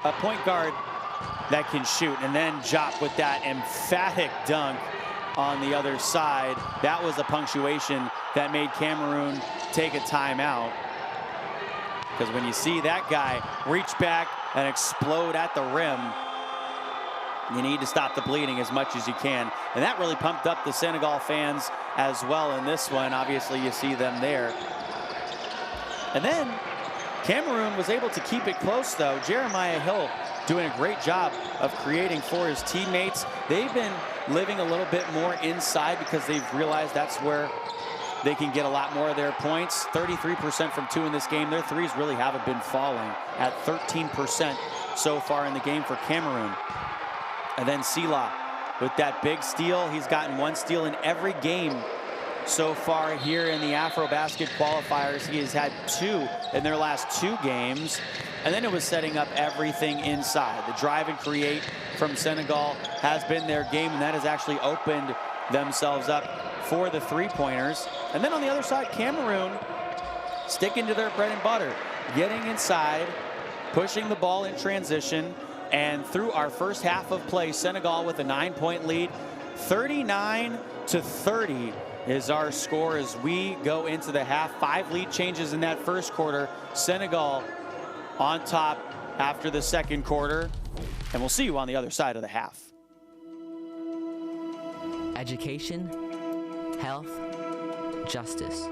a point guard that can shoot. And then Jop with that emphatic dunk on the other side. That was a punctuation that made Cameroon take a timeout. Because when you see that guy reach back and explode at the rim, you need to stop the bleeding as much as you can. And that really pumped up the Senegal fans as well in this one. Obviously, you see them there. And then Cameroon was able to keep it close, though. Jeremiah Hill doing a great job of creating for his teammates. They've been living a little bit more inside because they've realized that's where they can get a lot more of their points. 33% from 2 in this game. Their threes really haven't been falling at 13% so far in the game for Cameroon. And then Sela with that big steal. He's gotten 1 steal in every game so far here in the AfroBasket qualifiers. He has had 2 in their last 2 games. And then it was setting up everything inside. The drive and create from Senegal has been their game, and that has actually opened themselves up for the three-pointers. And then on the other side, Cameroon sticking to their bread and butter, getting inside, pushing the ball in transition. And through our first half of play, Senegal with a 9-point lead. 39-30 is our score as we go into the half. 5 lead changes in that first quarter. Senegal on top after the second quarter. And we'll see you on the other side of the half. Education, health, justice.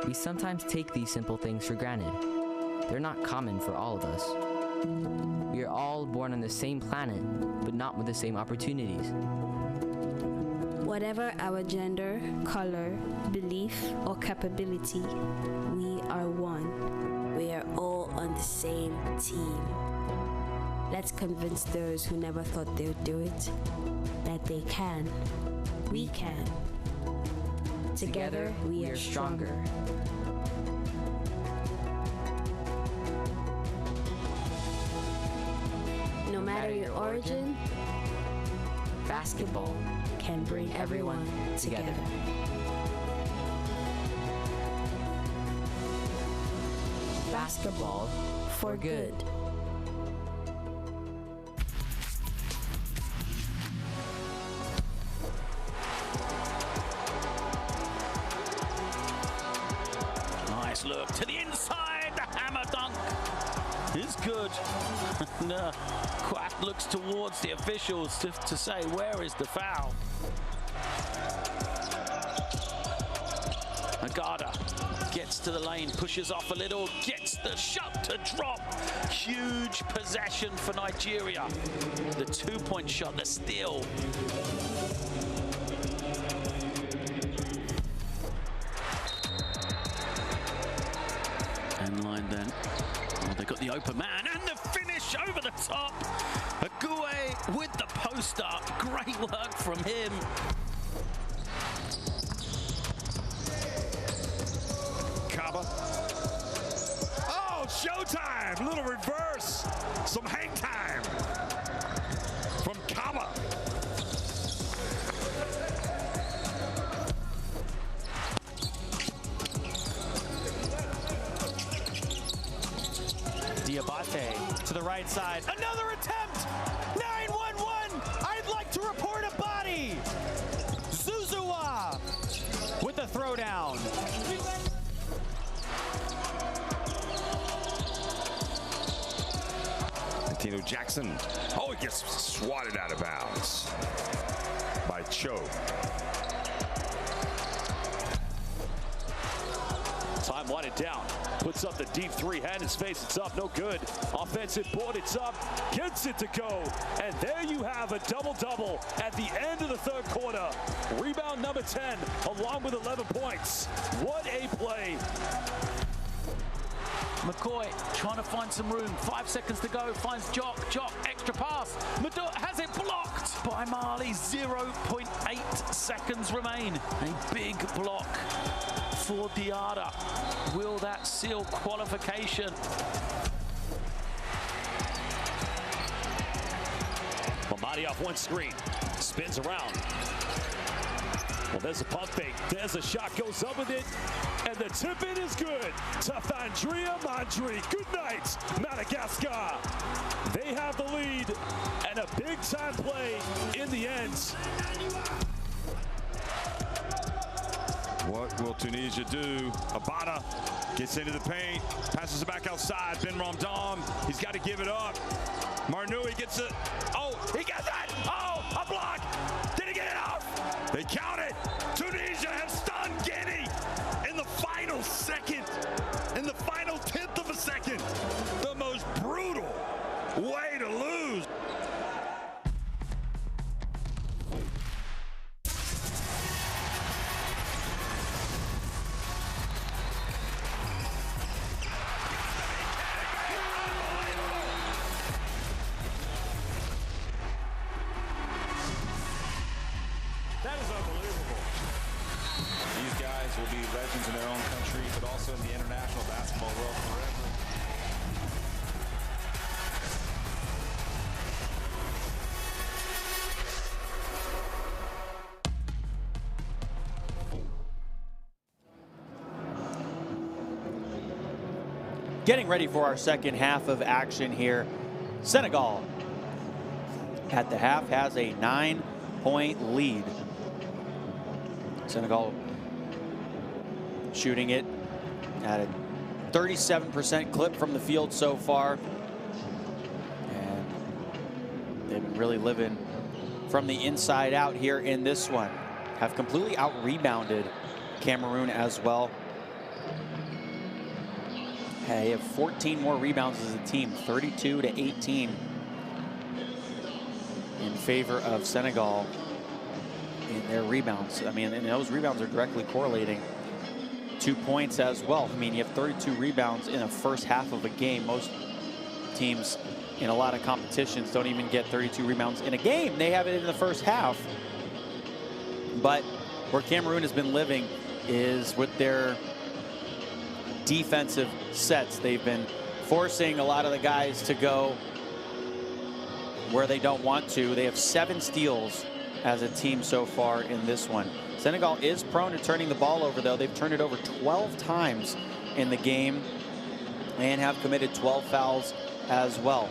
We sometimes take these simple things for granted. They're not common for all of us. We are all born on the same planet, but not with the same opportunities. Whatever our gender, color, belief, or capability, we are one. We are all on the same team. Let's convince those who never thought they would do it that they can. We can. Together, we are stronger. No matter your origin, basketball can bring everyone together. Basketball for good. Nice look to the inside. The hammer dunk is good. Quack looks towards the officials to say, where is the foul? Agada gets to the lane, pushes off a little, gets the shot to drop. Huge possession for Nigeria. The 2-point shot, the steal. And line then. Oh, they got the open man and the finish over the top. Aguay with the post up. Great work from him. Kaba. Oh, showtime! Little reverse. Some hang time from Kaba. Diabate to the right side. Another attempt! 9-1-1! I'd like to report a body! Zuzua with the throwdown. Tino Jackson. Oh, he gets swatted out of bounds by Cho. Time winding down. Puts up the deep 3, hand in space, it's up, no good. Offensive board, it's up, gets it to go. And there you have a double-double at the end of the third quarter. Rebound number 10, along with 11 points. What a play. McCoy trying to find some room. 5 seconds to go. Finds Jock. Jock, extra pass. Madu has it blocked by Marley. 0.8 seconds remain. A big block for Diarra. Will that seal qualification? Mamadi off one screen. Spins around. Well, there's a pump fake. There's a shot, goes up with it. And the tip-in is good to Fandria Mandri. Good night, Madagascar. They They have the lead, and a big-time play in the end. What will Tunisia do? Abada gets into the paint, passes it back outside. Ben Ramdam, he's got to give it up. Marnoui gets it. Oh, he gets it! Oh, a block! Did he get it off? They count it. Tunisia have stunned Guinea in the final second, in the final 10th of a second. The most brutal way to lose. That is unbelievable. These guys will be legends in their own country, but also in the international basketball world forever. Getting ready for our second half of action here. Senegal at the half has a 9-point lead. Senegal shooting it at a 37% clip from the field so far. And they've been really living from the inside out here in this one. Have completely out-rebounded Cameroon as well. They have 14 more rebounds as a team, 32-18 in favor of Senegal in their rebounds. I mean, and those rebounds are directly correlating 2 points as well. I mean, you have 32 rebounds in a first half of a game. Most teams in a lot of competitions don't even get 32 rebounds in a game. They have it in the first half. But where Cameroon has been living is with their defensive sets. They've been forcing a lot of the guys to go where they don't want to. They have 7 steals as a team so far in this one. Senegal is prone to turning the ball over, though. They've turned it over 12 times in the game and have committed 12 fouls as well.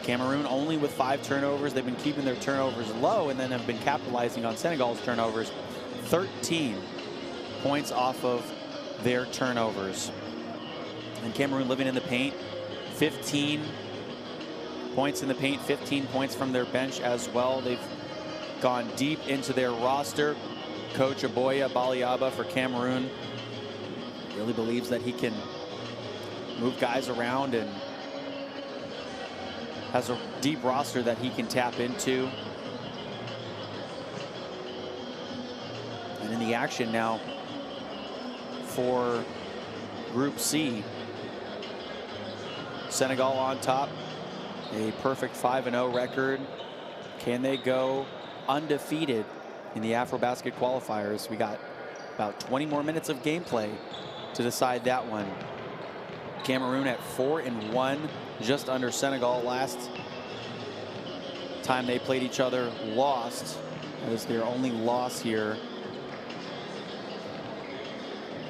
Cameroon only with 5 turnovers. They've been keeping their turnovers low and then have been capitalizing on Senegal's turnovers. 13 points off of their turnovers. And Cameroon living in the paint, 15 points in the paint, 15 points from their bench as well. They've gone deep into their roster. Coach Aboya Baliaba for Cameroon really believes that he can move guys around and has a deep roster that he can tap into. And in the action now for Group C, Senegal on top, a perfect 5-0 record. Can they go undefeated in the AfroBasket qualifiers? We got about 20 more minutes of gameplay to decide that one. Cameroon at 4-1, just under Senegal. Last time they played each other, lost. That is their only loss here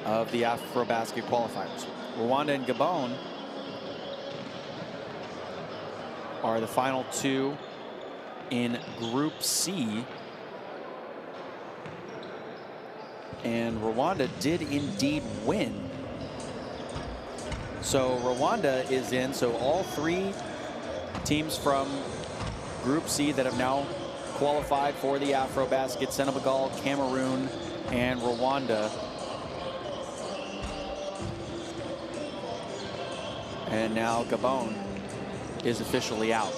of the AfroBasket qualifiers. Rwanda and Gabon are the final 2 in Group C. And Rwanda did indeed win. So Rwanda is in. So all 3 teams from Group C that have now qualified for the AfroBasket: Senegal, Cameroon, and Rwanda. And now Gabon is officially out.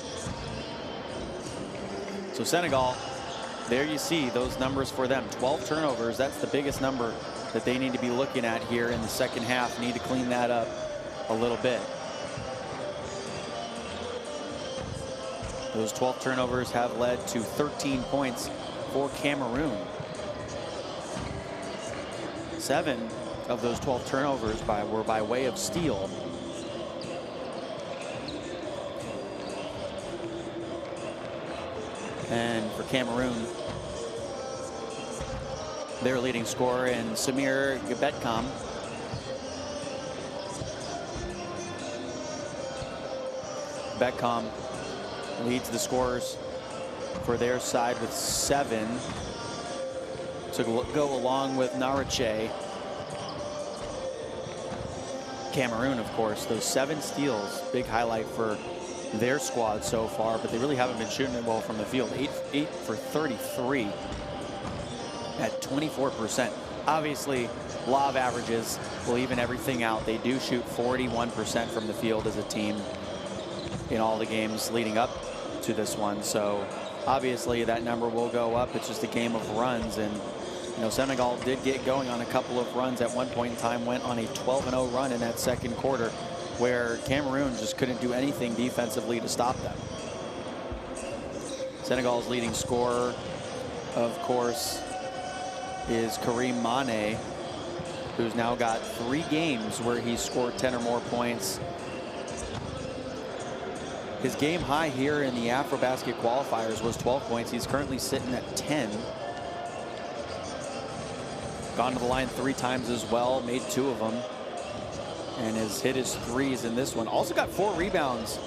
So Senegal, there you see those numbers for them. 12 turnovers. That's the biggest number that they need to be looking at here in the second half. Need to clean that up a little bit. Those 12 turnovers have led to 13 points for Cameroon. 7 of those 12 turnovers were by way of steal. And for Cameroon, their leading scorer in Samir Gbetkam. Gbetkam leads the scorers for their side with 7. To go along with Narache. Cameroon, of course, those 7 steals, big highlight for their squad so far, but they really haven't been shooting it well from the field. 8 for 33 at 24%. Obviously, law of averages will even everything out. They do shoot 41% from the field as a team in all the games leading up to this one. So obviously that number will go up. It's just a game of runs. And, you know, Senegal did get going on a couple of runs at one point in time, went on a 12-0 run in that second quarter, where Cameroon just couldn't do anything defensively to stop them. Senegal's leading scorer, of course, is Karim Mane, who's now got 3 games where he's scored 10 or more points. His game high here in the AfroBasket qualifiers was 12 points. He's currently sitting at 10. Gone to the line 3 times as well, made 2 of them, and has hit his 3s in this one. Also got 4 rebounds,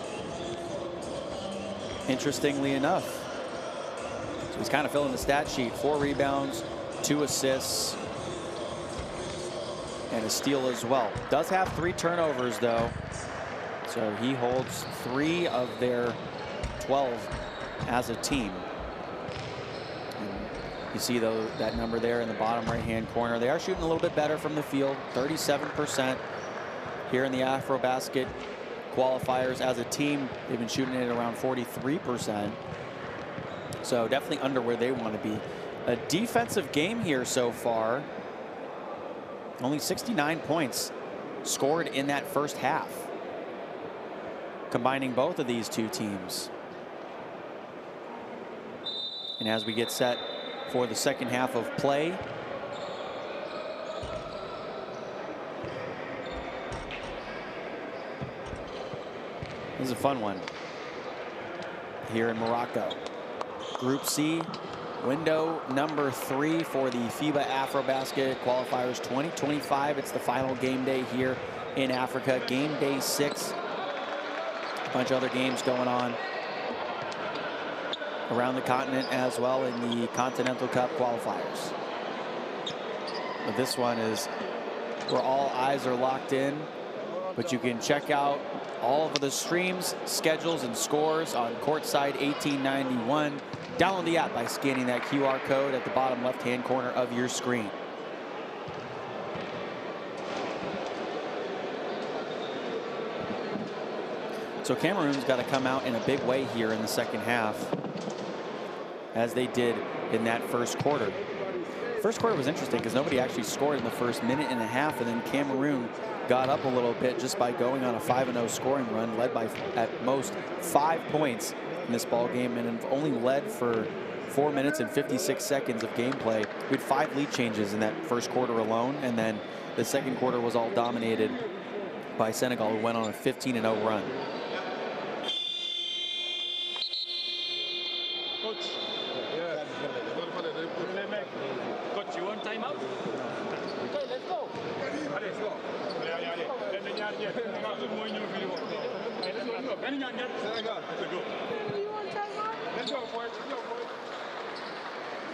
interestingly enough. So he's kind of filling the stat sheet. 4 rebounds, 2 assists, and a steal as well. Does have 3 turnovers, though. So he holds 3 of their 12 as a team. You see, though, that number there in the bottom right-hand corner. They are shooting a little bit better from the field, 37% here in the AfroBasket qualifiers. As a team, they've been shooting it around 43%. So definitely under where they want to be. A defensive game here so far. Only 69 points scored in that first half, combining both of these 2 teams. And as we get set for the second half of play, this is a fun one here in Morocco. Group C, window number 3 for the FIBA AfroBasket Qualifiers 2025. It's the final game day here in Africa. Game day 6. A bunch of other games going on around the continent as well in the Continental Cup qualifiers. But this one is where all eyes are locked in. But you can check out all of the streams, schedules, and scores on Courtside 1891. Download the app by scanning that QR code at the bottom left-hand corner of your screen. So Cameroon's got to come out in a big way here in the second half, as they did in that first quarter. First quarter was interesting because nobody actually scored in the first minute and a half, and then Cameroon got up a little bit just by going on a 5-0 scoring run, led by at most 5 points in this ball game, and only led for 4 minutes and 56 seconds of gameplay. We had 5 lead changes in that first quarter alone, and then the second quarter was all dominated by Senegal, who went on a 15-0 run. Coach, Coach, you want timeout? Okay, let's go. Let's go.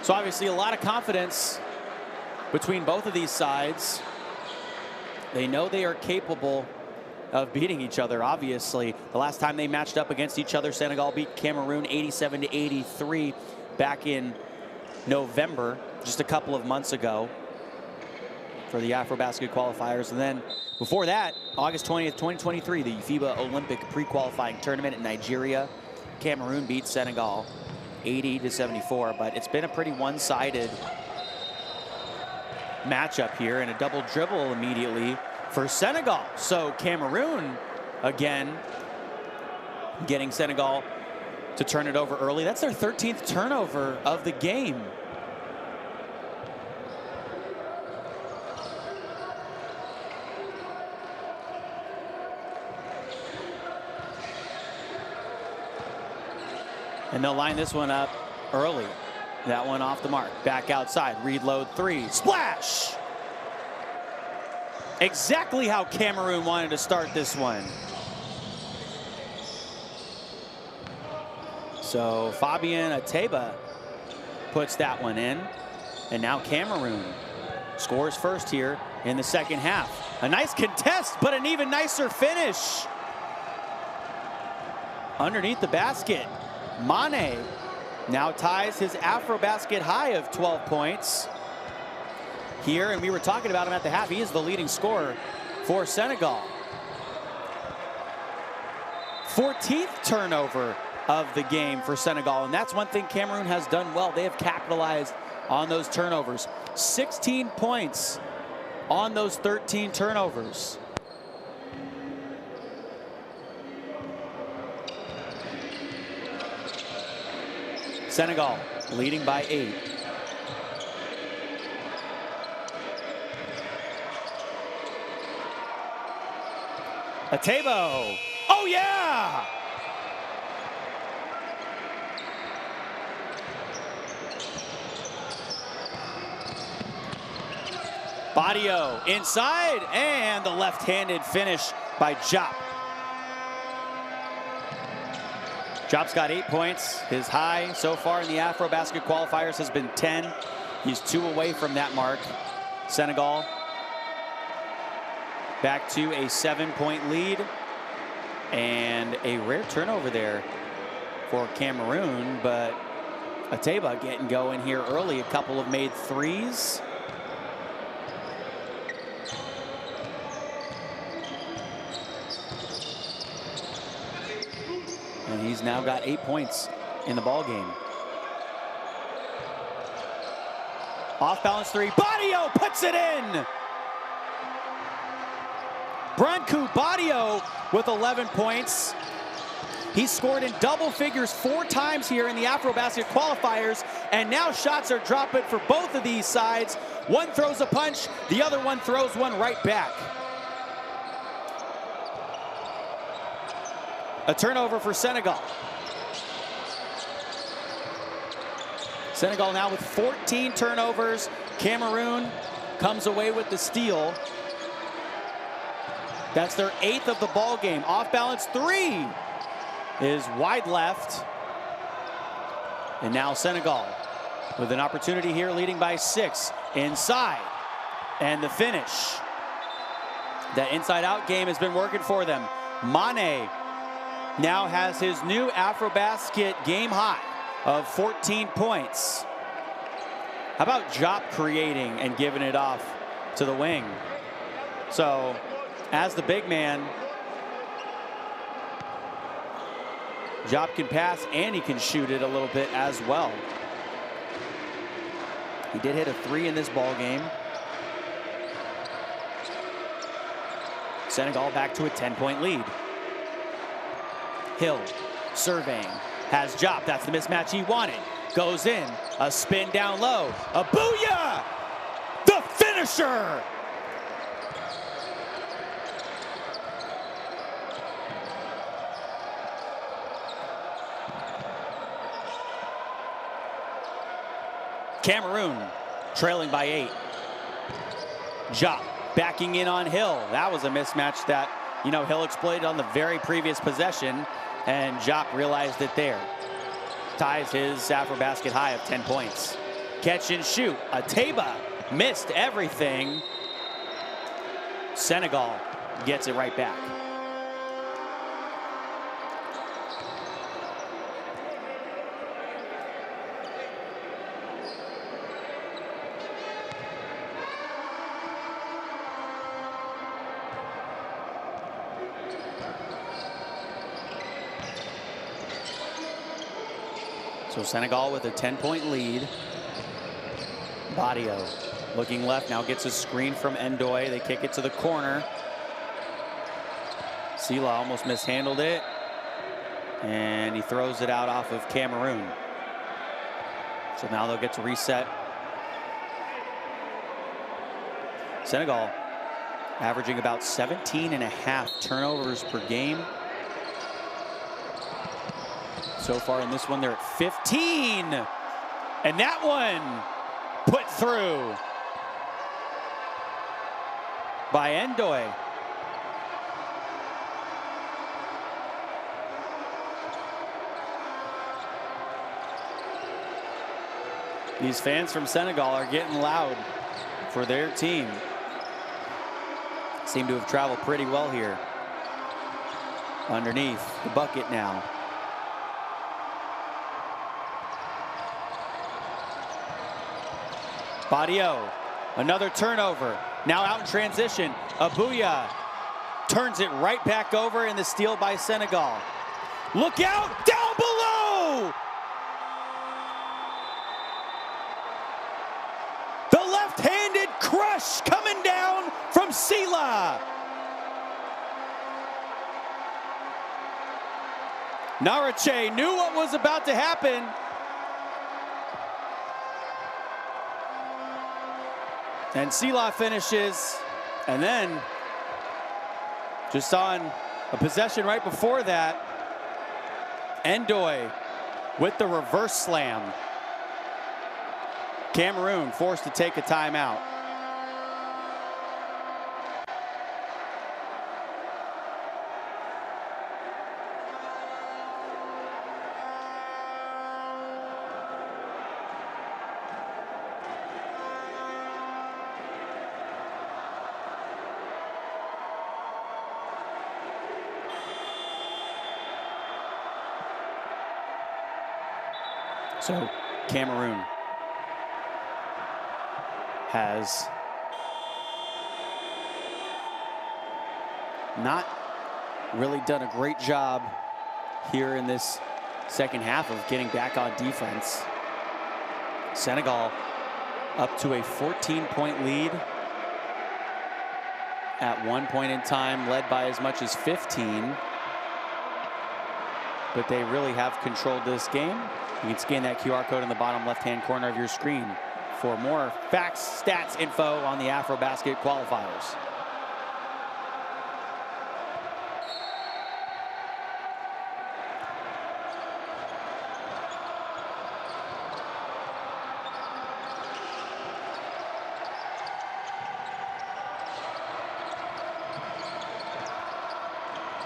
So obviously a lot of confidence between both of these sides. They know they are capable of beating each other. Obviously, the last time they matched up against each other, Senegal beat Cameroon 87-83 back in November, just a couple of months ago, for the AfroBasket qualifiers. And then before that, August 20th, 2023, the FIBA Olympic pre-qualifying tournament in Nigeria. Cameroon beat Senegal 80-74, but it's been a pretty one-sided matchup here, and a double dribble immediately for Senegal. So Cameroon, again, getting Senegal to turn it over early. That's their 13th turnover of the game. And they'll line this one up early. That one off the mark. Back outside. Reload 3. Splash! Exactly how Cameroon wanted to start this one. So Fabian Ateba puts that one in. And now Cameroon scores first here in the second half. A nice contest, but an even nicer finish. Underneath the basket, Mane now ties his AfroBasket high of 12 points here, and we were talking about him at the half. He is the leading scorer for Senegal. 14th turnover of the game for Senegal, and that's one thing Cameroon has done well. They have capitalized on those turnovers. 16 points on those 13 turnovers. Senegal leading by 8. Atebo. Oh yeah! Badio inside, and the left-handed finish by Jop. Jop's got 8 points. His high so far in the AfroBasket qualifiers has been 10. He's 2 away from that mark. Senegal back to a 7-point lead, and a rare turnover there for Cameroon, but Ateba getting going here early. A couple of made threes. And he's now got 8 points in the ball game. Off balance three. Badio puts it in. Branco Badio with 11 points. He scored in double figures 4 times here in the AfroBasket qualifiers, and now shots are dropping for both of these sides. One throws a punch, the other one throws one right back. A turnover for Senegal. Senegal now with 14 turnovers. Cameroon comes away with the steal. That's their 8th of the ball game. Off balance three is wide left. And now Senegal with an opportunity here, leading by 6 inside. And the finish. That inside out game has been working for them. Mane now has his new AfroBasket game high of 14 points. How about Jop creating and giving it off to the wing? So as the big man, Jop can pass and he can shoot it a little bit as well. He did hit a 3 in this ball game. Senegal back to a 10-point lead. Hill surveying, has Jop. That's the mismatch he wanted. Goes in, a spin down low, a booyah! The finisher! Cameroon trailing by 8. Jop backing in on Hill. That was a mismatch that, you know, Hill exploited on the very previous possession, and Jop realized it there. Ties his AfroBasket high of 10 points. Catch and shoot. Ateba missed everything. Senegal gets it right back. So Senegal with a 10-point lead. Badio looking left, now gets a screen from Ndoye. They kick it to the corner. Sela almost mishandled it, and he throws it out off of Cameroon. So now they'll get to reset. Senegal averaging about 17.5 turnovers per game. So far in this one, they're at 15. And that one put through by Ndoye. These fans from Senegal are getting loud for their team. Seem to have traveled pretty well here. Underneath the bucket now. Badio, another turnover. Now out in transition. Abuya turns it right back over in the steal by Senegal. Look out, down below! The left-handed crush coming down from Sela. Narache knew what was about to happen. And Sela finishes, and then just on a possession right before that, Ndoye with the reverse slam. Cameroon forced to take a timeout. So Cameroon has not really done a great job here in this second half of getting back on defense. Senegal up to a 14-point lead. At one point in time, led by as much as 15. But they really have controlled this game. You can scan that QR code in the bottom left-hand corner of your screen for more facts, stats, info on the AfroBasket qualifiers.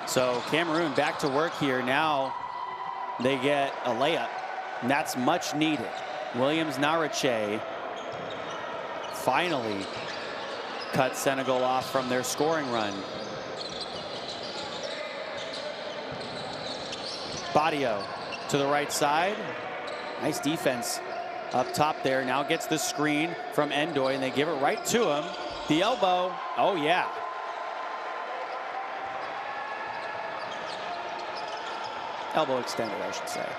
So Cameroon back to work here. Now they get a layup, and that's much needed. Williams Narache finally cut Senegal off from their scoring run. Badio to the right side. Nice defense up top there. Now gets the screen from Ndoye, and they give it right to him. The elbow, oh yeah. Elbow extended, I should say.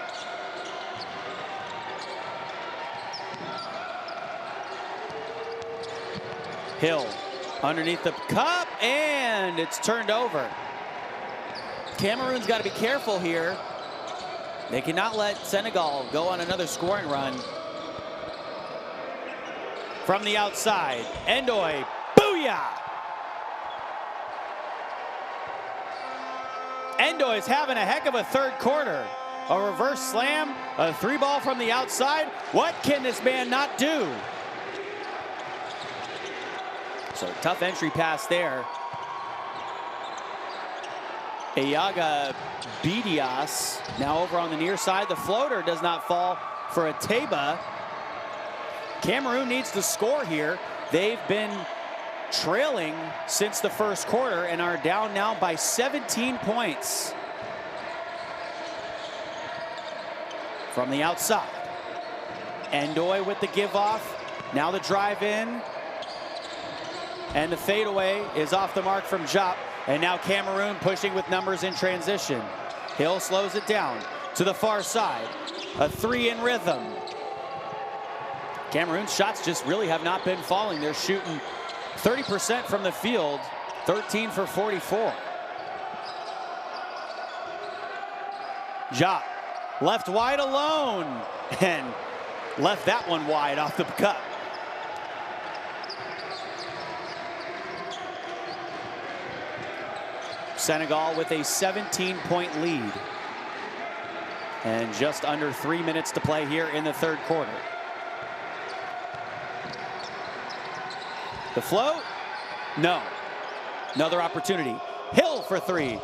Hill underneath the cup, and it's turned over. Cameroon's got to be careful here. They cannot let Senegal go on another scoring run. From the outside, Ndoye, booyah! Ndoye is having a heck of a third quarter. A reverse slam, a three ball from the outside. What can this man not do? So tough entry pass there. Ayaga Bidias now over on the near side. The floater does not fall for Ateba. Cameroon needs to score here. They've been trailing since the first quarter and are down now by 17 points. From the outside, Ndoye with the give off. Now the drive in. And the fadeaway is off the mark from Jop. And now Cameroon pushing with numbers in transition. Hill slows it down to the far side. A three in rhythm. Cameroon's shots just really have not been falling. They're shooting 30% from the field, 13 for 44. Jop left wide alone and left that one wide off the cup. Senegal with a 17-point lead. And just under 3 minutes to play here in the third quarter. The float? No. Another opportunity. Hill for three.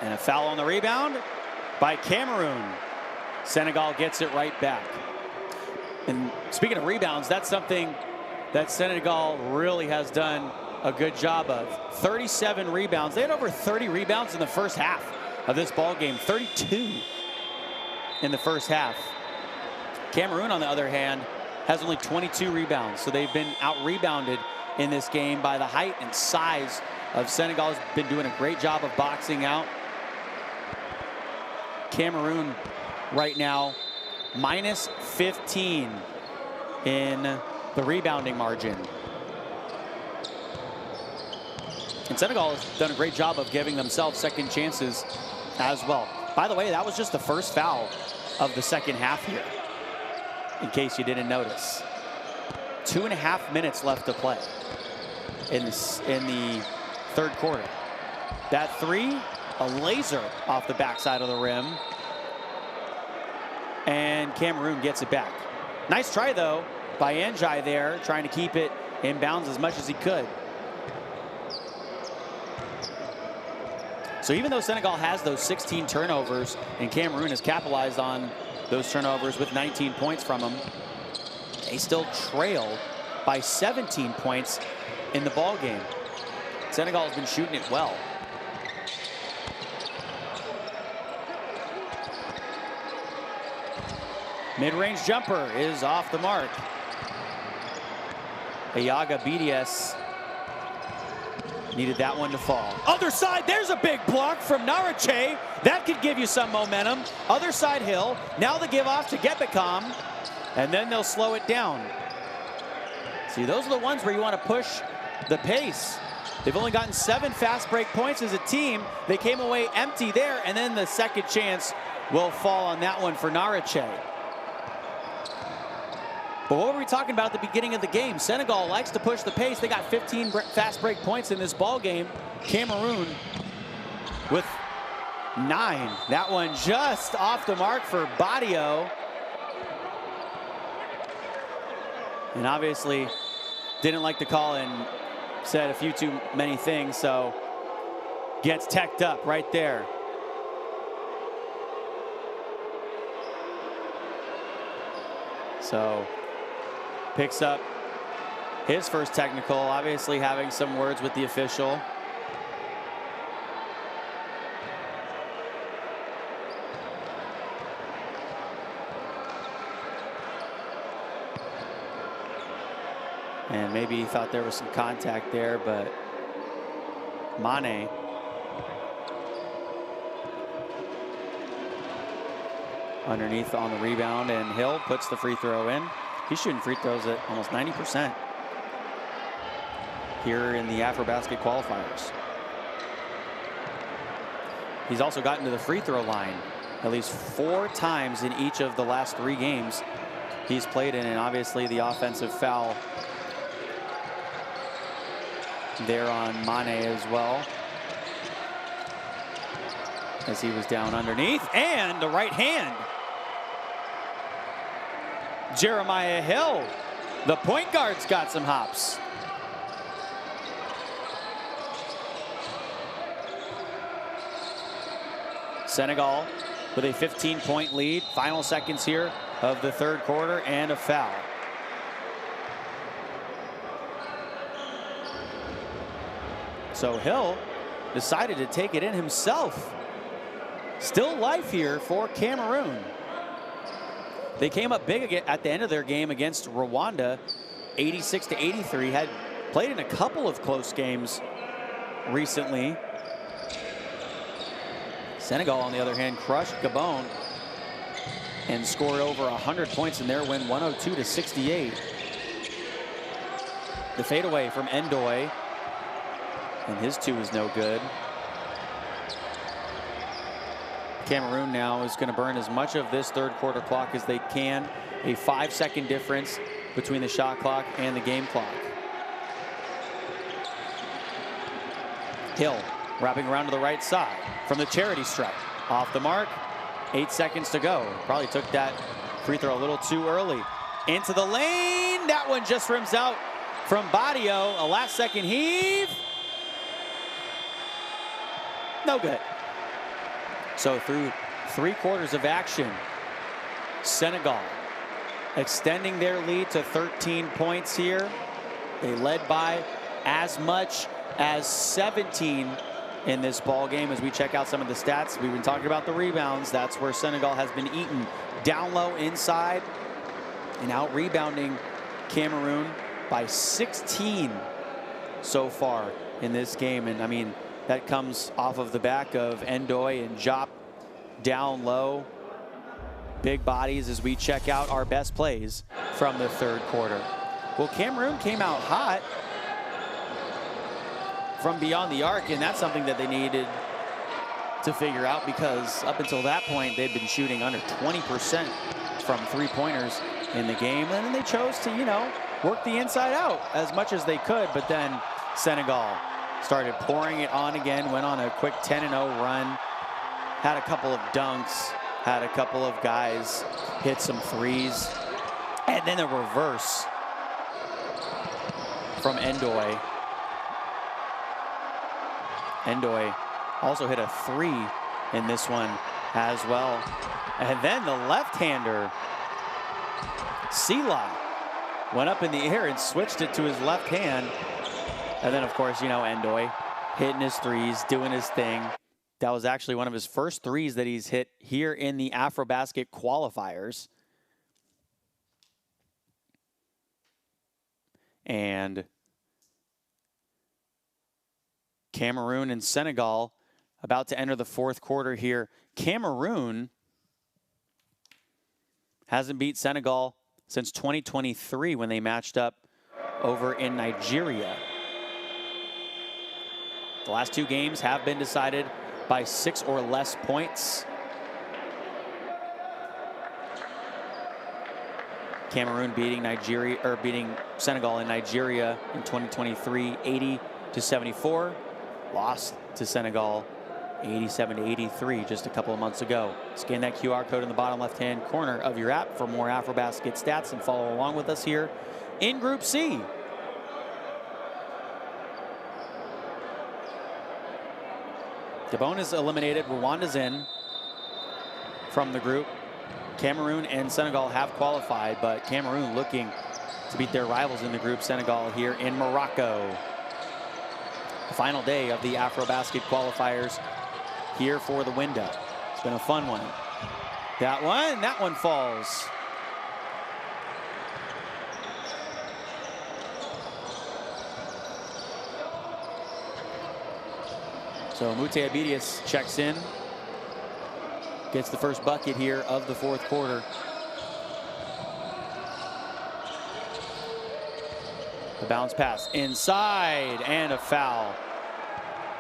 And a foul on the rebound by Cameroon. Senegal gets it right back. And speaking of rebounds, that's something that Senegal really has done a good job of. 37 rebounds. They had over 30 rebounds in the first half of this ball game. 32 in the first half. Cameroon, on the other hand, has only 22 rebounds. So they've been out-rebounded in this game by the height and size of Senegal. Has been doing a great job of boxing out. Cameroon right now minus 15 in the rebounding margin. And Senegal has done a great job of giving themselves second chances as well. By the way, that was just the first foul of the second half here, in case you didn't notice. 2.5 minutes left to play in the third quarter. That three, a laser off the backside of the rim. And Cameroon gets it back. Nice try, though, by Njai there, trying to keep it in bounds as much as he could. So even though Senegal has those 16 turnovers and Cameroon has capitalized on those turnovers with 19 points from them, they still trail by 17 points in the ball game. Senegal has been shooting it well. Mid-range jumper is off the mark. Ayaga BDS needed that one to fall. Other side, there's a big block from Narache. That could give you some momentum. Other side Hill. Now the give off to Gebekam. And then they'll slow it down. See, those are the ones where you want to push the pace. They've only gotten 7 fast break points as a team. They came away empty there, and then the second chance will fall on that one for Narache. But what were we talking about at the beginning of the game? Senegal likes to push the pace. They got 15 fast break points in this ball game. Cameroon with 9. That one just off the mark for Badio. And obviously didn't like the call and said a few too many things, so gets teched up right there. So picks up his first technical, obviously having some words with the official. And maybe he thought there was some contact there, but Mane underneath on the rebound, and Hill puts the free throw in. He's shooting free throws at almost 90% here in the AfroBasket qualifiers. He's also gotten to the free throw line at least 4 times in each of the last 3 games he's played in, and obviously the offensive foul there on Mane as well, as he was down underneath, and the right hand. Jeremiah Hill, the point guard's got some hops. Senegal with a 15-point lead. Final seconds here of the third quarter, and a foul. So Hill decided to take it in himself. Still life here for Cameroon. They came up big at the end of their game against Rwanda, 86-83. Had played in a couple of close games recently. Senegal, on the other hand, crushed Gabon and scored over 100 points in their win, 102-68. The fadeaway from Ndoye, and his 2 is no good. Cameroon now is going to burn as much of this third quarter clock as they can. A 5-second difference between the shot clock and the game clock. Hill wrapping around to the right side from the charity stripe. Off the mark. 8 seconds to go. Probably took that free throw a little too early. Into the lane. That one just rims out from Badio. A last second heave. No good. So through 3 quarters of action, Senegal extending their lead to 13 points here. They led by as much as 17 in this ball game. As we check out some of the stats, we've been talking about the rebounds. That's where Senegal has been eaten. Down low inside and out rebounding Cameroon by 16 so far in this game. And I mean, that comes off of the back of Ndoye and Jop down low. Big bodies as we check out our best plays from the third quarter. Well, Cameroon came out hot from beyond the arc, and that's something that they needed to figure out, because up until that point, they'd been shooting under 20% from three-pointers in the game. And then they chose to, you know, work the inside out as much as they could, but then Senegal started pouring it on again, went on a quick 10-0 run, had a couple of dunks, had a couple of guys hit some threes, and then a reverse from Ndoye. Ndoye also hit a three in this one as well. And then the left-hander, Sela, went up in the air and switched it to his left hand. And then, of course, you know, Ndoye hitting his threes, doing his thing. That was actually one of his first threes that he's hit here in the AfroBasket qualifiers. And Cameroon and Senegal about to enter the fourth quarter here. Cameroon hasn't beat Senegal since 2023 when they matched up over in Nigeria. The last two games have been decided by 6 or less points. Cameroon beating Senegal in Nigeria in 2023, 80-74. Lost to Senegal 87-83 just a couple of months ago. Scan that QR code in the bottom left-hand corner of your app for more AfroBasket stats and follow along with us here in Group C. Gabon is eliminated. Rwanda's in from the group. Cameroon and Senegal have qualified, but Cameroon looking to beat their rivals in the group, Senegal, here in Morocco. The final day of the AfroBasket qualifiers here for the window. It's been a fun one. That one falls. So Mute Abedius checks in, gets the first bucket here of the fourth quarter. The bounce pass inside and a foul.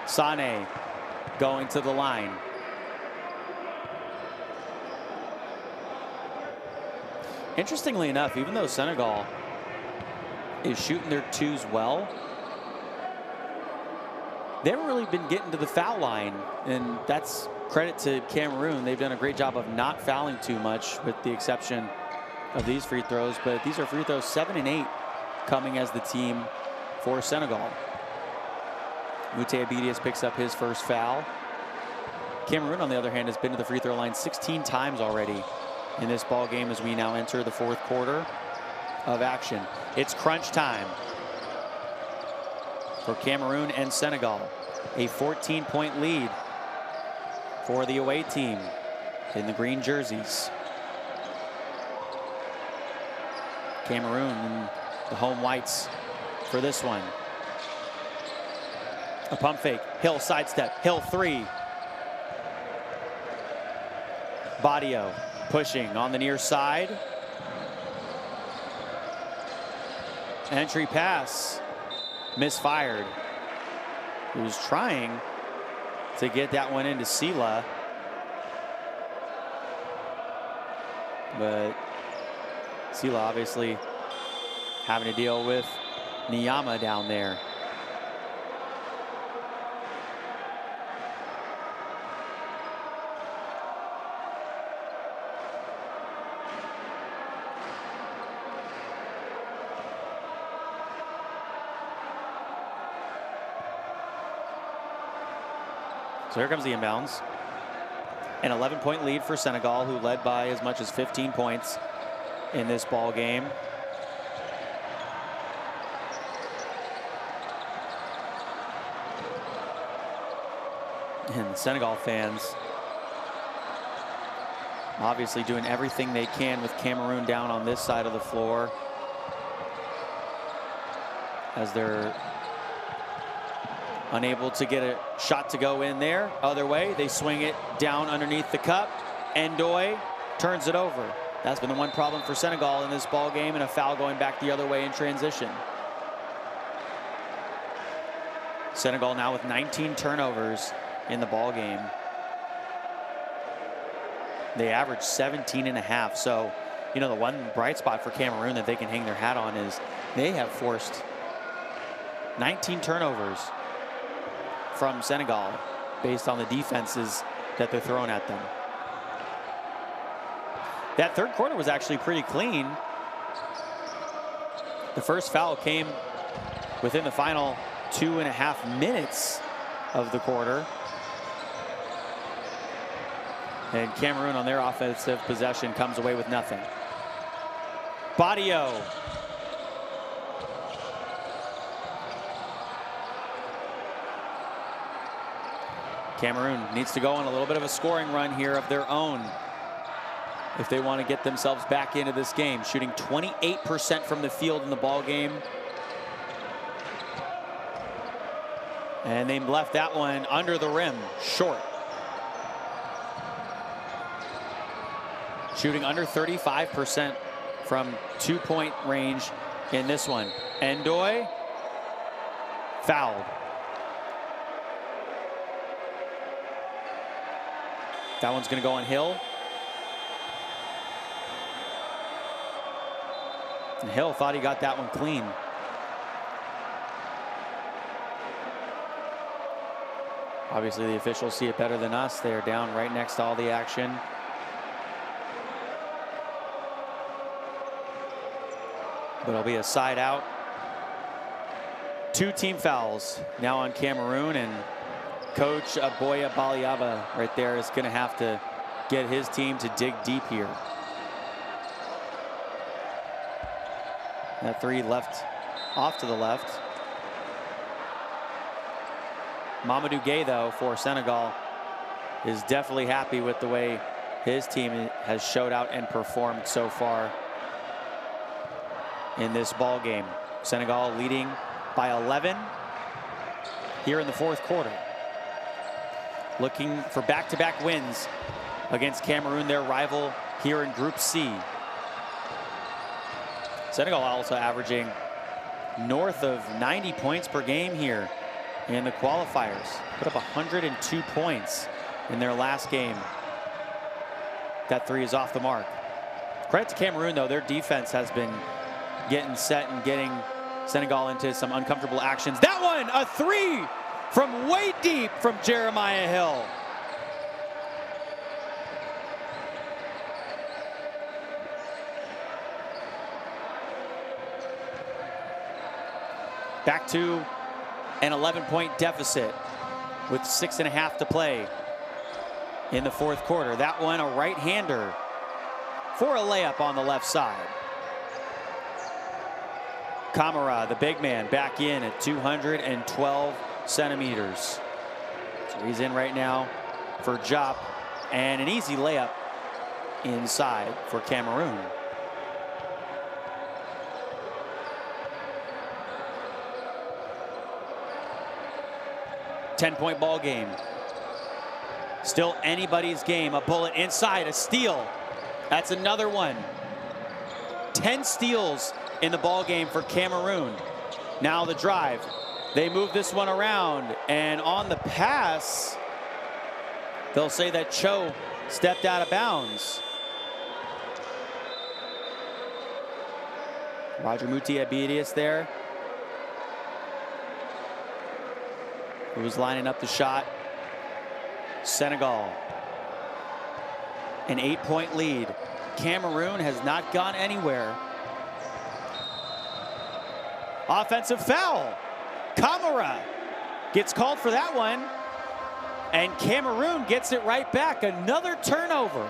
Sane going to the line. Interestingly enough, even though Senegal is shooting their twos well, they haven't really been getting to the foul line, and that's credit to Cameroon. They've done a great job of not fouling too much, with the exception of these free throws, but these are free throws 7 and 8 coming as the team for Senegal. Mute Abedius picks up his first foul. Cameroon, on the other hand, has been to the free throw line 16 times already in this ball game as we now enter the fourth quarter of action. It's crunch time for Cameroon and Senegal. A 14-point lead for the away team in the green jerseys. Cameroon in the home whites for this one. A pump fake, Hill sidestep, Hill three. Badio pushing on the near side. Entry pass, misfired. He was trying to get that one into Sela, but Sela obviously having to deal with Niyama down there. So here comes the inbounds. An 11-point lead for Senegal, who led by as much as 15 points in this ball game. And Senegal fans obviously doing everything they can with Cameroon down on this side of the floor, as they're unable to get a shot to go in there. Other way, they swing it down underneath the cup. Ndoye turns it over. That's been the one problem for Senegal in this ball game, and a foul going back the other way in transition. Senegal now with 19 turnovers in the ball game. They average 17.5. So, you know, the one bright spot for Cameroon that they can hang their hat on is they have forced 19 turnovers from Senegal based on the defenses that they're throwing at them. That third quarter was actually pretty clean. The first foul came within the final 2.5 minutes of the quarter. And Cameroon on their offensive possession comes away with nothing. Badio. Cameroon needs to go on a little bit of a scoring run here of their own if they want to get themselves back into this game. Shooting 28% from the field in the ball game. And they left that one under the rim, short. Shooting under 35% from 2-point range in this one. Ndoye fouled. That one's going to go on Hill. And Hill thought he got that one clean. Obviously, the officials see it better than us. They are down right next to all the action. But it'll be a side out. 2 team fouls now on Cameroon, and Coach Aboya Baliaba right there is going to have to get his team to dig deep here. That 3 left off to the left. Mamadou Gueye, though, for Senegal, is definitely happy with the way his team has showed out and performed so far in this ball game. Senegal leading by 11 here in the fourth quarter. Looking for back-to-back wins against Cameroon, their rival here in Group C. Senegal also averaging north of 90 points per game here in the qualifiers. Put up 102 points in their last game. That 3 is off the mark. Credit to Cameroon, though. Their defense has been getting set and getting Senegal into some uncomfortable actions. That one, a 3 from way deep from Jeremiah Hill. Back to an 11-point deficit with 6.5 to play in the fourth quarter. That one, a right-hander for a layup on the left side. Camara, the big man, back in at 212 centimeters. So he's in right now for Jop, and an easy layup inside for Cameroon. Ten-point ball game. Still anybody's game. A bullet inside, a steal. That's another one. 10 steals in the ball game for Cameroon. Now the drive. They move this one around, and on the pass, they'll say that Cho stepped out of bounds. Roger Muti-Abedius there, who was lining up the shot. Senegal, an 8-point lead. Cameroon has not gone anywhere. Offensive foul. Camara gets called for that one. And Cameroon gets it right back. Another turnover.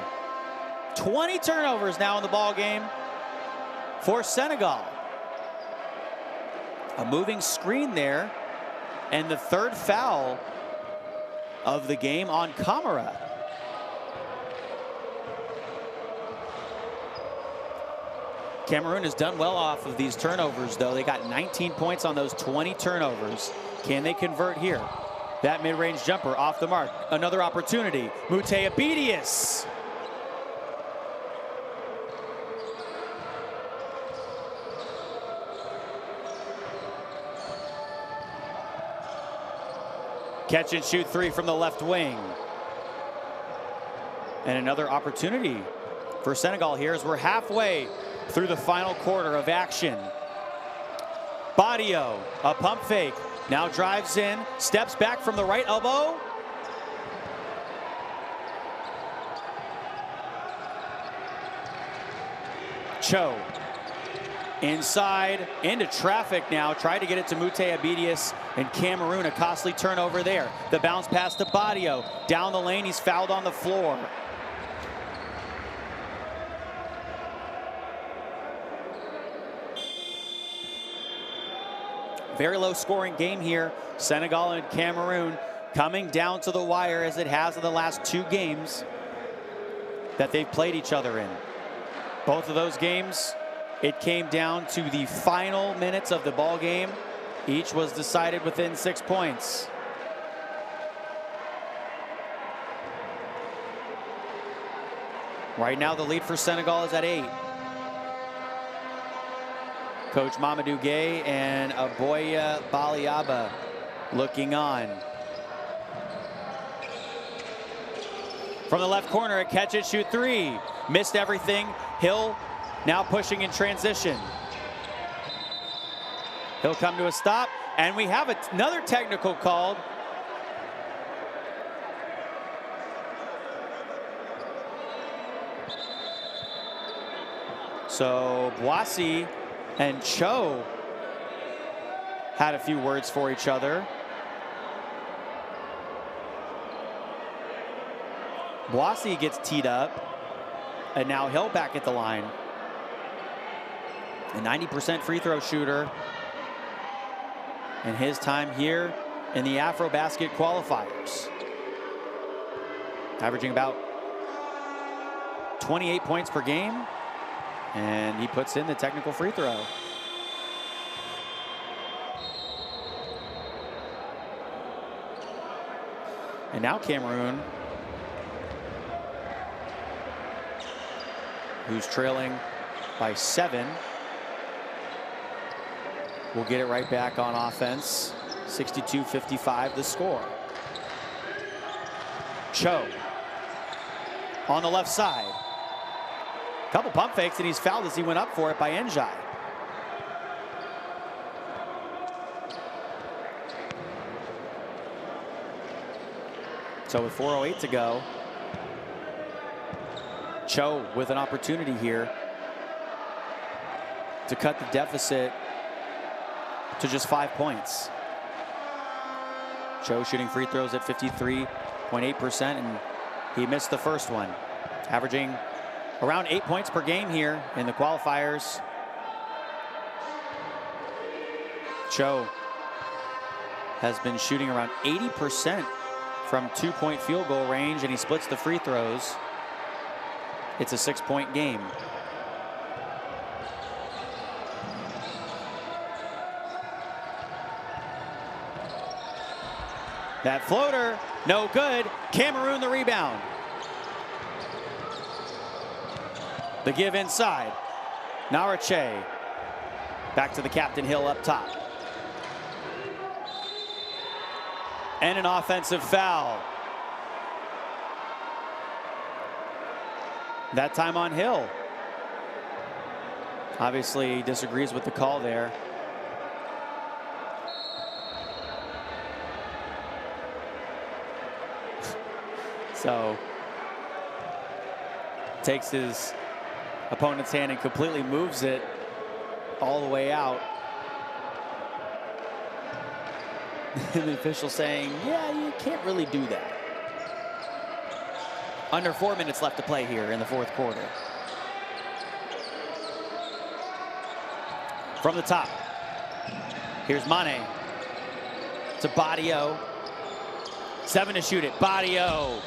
20 turnovers now in the ball game for Senegal. A moving screen there. And the third foul of the game on Camara. Cameroon has done well off of these turnovers, though. They got 19 points on those 20 turnovers. Can they convert here? That mid-range jumper off the mark. Another opportunity. Mute Abedius. Catch and shoot three from the left wing. And another opportunity for Senegal here as we're halfway through the final quarter of action. Badio, a pump fake, now drives in, steps back from the right elbow. Cho, inside, into traffic now, tried to get it to Mute Abedius, and Cameroon, a costly turnover there. The bounce pass to Badio, down the lane, he's fouled on the floor. Very low scoring game here. Senegal and Cameroon coming down to the wire as it has in the last two games that they've played each other in. Both of those games, it came down to the final minutes of the ball game. Each was decided within 6 points. Right now the lead for Senegal is at 8. Coach Mamadou Gueye and Aboya Baliaba looking on. From the left corner, a catch and shoot three. Missed everything. Hill now pushing in transition. He'll come to a stop, and we have another technical called. So Boissy and Cho had a few words for each other. Boissy gets teed up, and now Hill back at the line. A 90% free throw shooter in his time here in the AfroBasket qualifiers. Averaging about 28 points per game. And he puts in the technical free throw. And now Cameroon, who's trailing by 7, will get it right back on offense. 62-55 the score. Cho on the left side. Couple pump fakes, and he's fouled as he went up for it by Njai. So with 4:08 to go, Cho with an opportunity here to cut the deficit to just 5 points. Cho shooting free throws at 53.8%, and he missed the first one, averaging around 8 points per game here in the qualifiers. Cho has been shooting around 80% from 2-point field goal range, and he splits the free throws. It's a 6-point game. That floater, no good. Cameroon the rebound. The give inside. Narache. Back to the captain, Hill up top. And an offensive foul. That time on Hill. Obviously disagrees with the call there. So takes his opponent's hand and completely moves it all the way out. And the official saying, yeah, you can't really do that. Under 4 minutes left to play here in the fourth quarter. From the top, here's Mane to Badio. 7 to shoot it, Badio.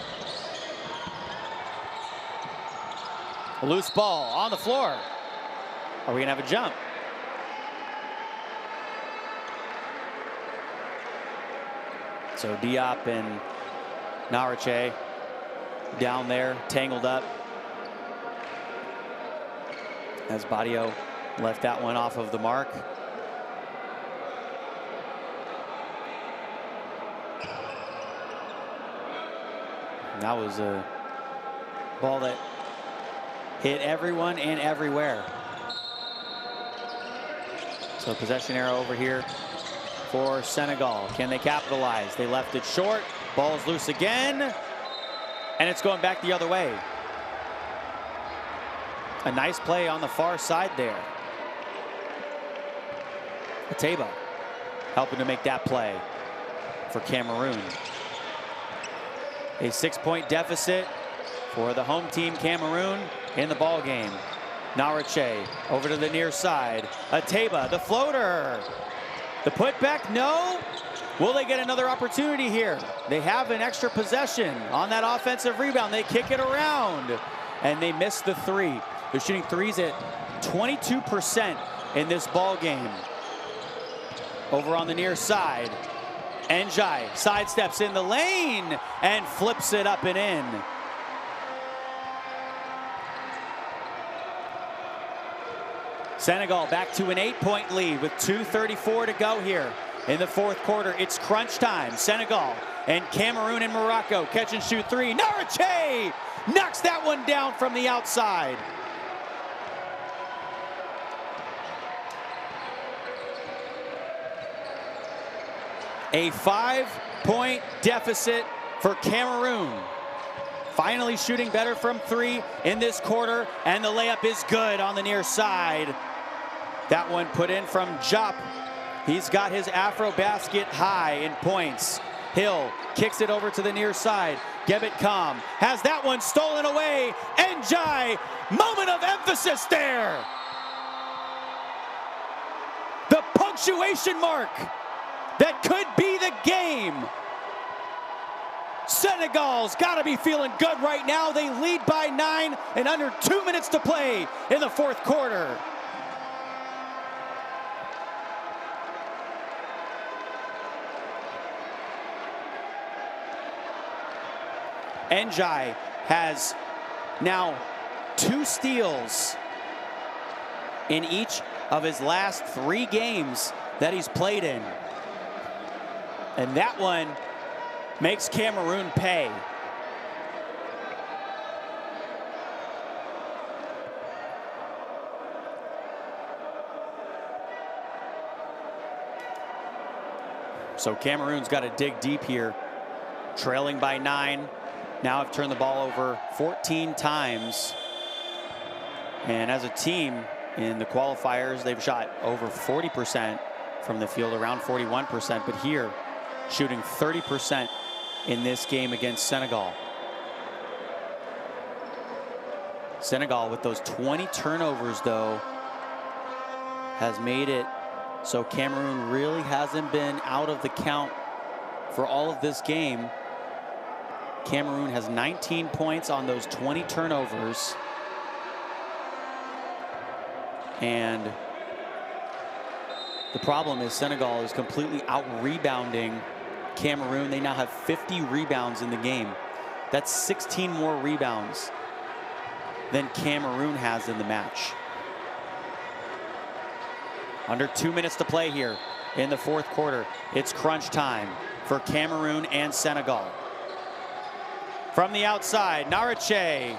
A loose ball on the floor. Are we gonna have a jump? So Diop and Narache down there, tangled up. As Badio left that one off of the mark. And that was a ball that hit everyone and everywhere. So possession arrow over here for Senegal. Can they capitalize? They left it short. Ball's loose again. And it's going back the other way. A nice play on the far side there. Ateba helping to make that play for Cameroon. A 6-point deficit for the home team Cameroon in the ball game. Narache over to the near side. Ateba, the floater. The putback, no. Will they get another opportunity here? They have an extra possession on that offensive rebound. They kick it around and they miss the three. They're shooting threes at 22% in this ball game. Over on the near side, Njai sidesteps in the lane and flips it up and in. Senegal back to an 8-point lead with 2:34 to go here in the fourth quarter. It's crunch time. Senegal and Cameroon and Morocco catch and shoot three. Narache knocks that one down from the outside. A 5-point deficit for Cameroon. Finally shooting better from three in this quarter, and the layup is good on the near side. That one put in from Jop. He's got his AfroBasket high in points. Hill kicks it over to the near side. Gebet Kam has that one stolen away. Njai, moment of emphasis there. The punctuation mark that could be the game. Senegal's got to be feeling good right now. They lead by 9 and under 2 minutes to play in the fourth quarter. Njai has now 2 steals in each of his last 3 games that he's played in. And that one makes Cameroon pay. So Cameroon's got to dig deep here, trailing by 9. Now have turned the ball over 14 times. And as a team in the qualifiers, they've shot over 40% from the field, around 41%, but here shooting 30% in this game against Senegal. Senegal with those 20 turnovers though has made it so Cameroon really hasn't been out of the count for all of this game. Cameroon has 19 points on those 20 turnovers. And the problem is Senegal is completely out-rebounding Cameroon. They now have 50 rebounds in the game. That's 16 more rebounds than Cameroon has in the match. Under 2 minutes to play here in the fourth quarter. It's crunch time for Cameroon and Senegal. From the outside, Narache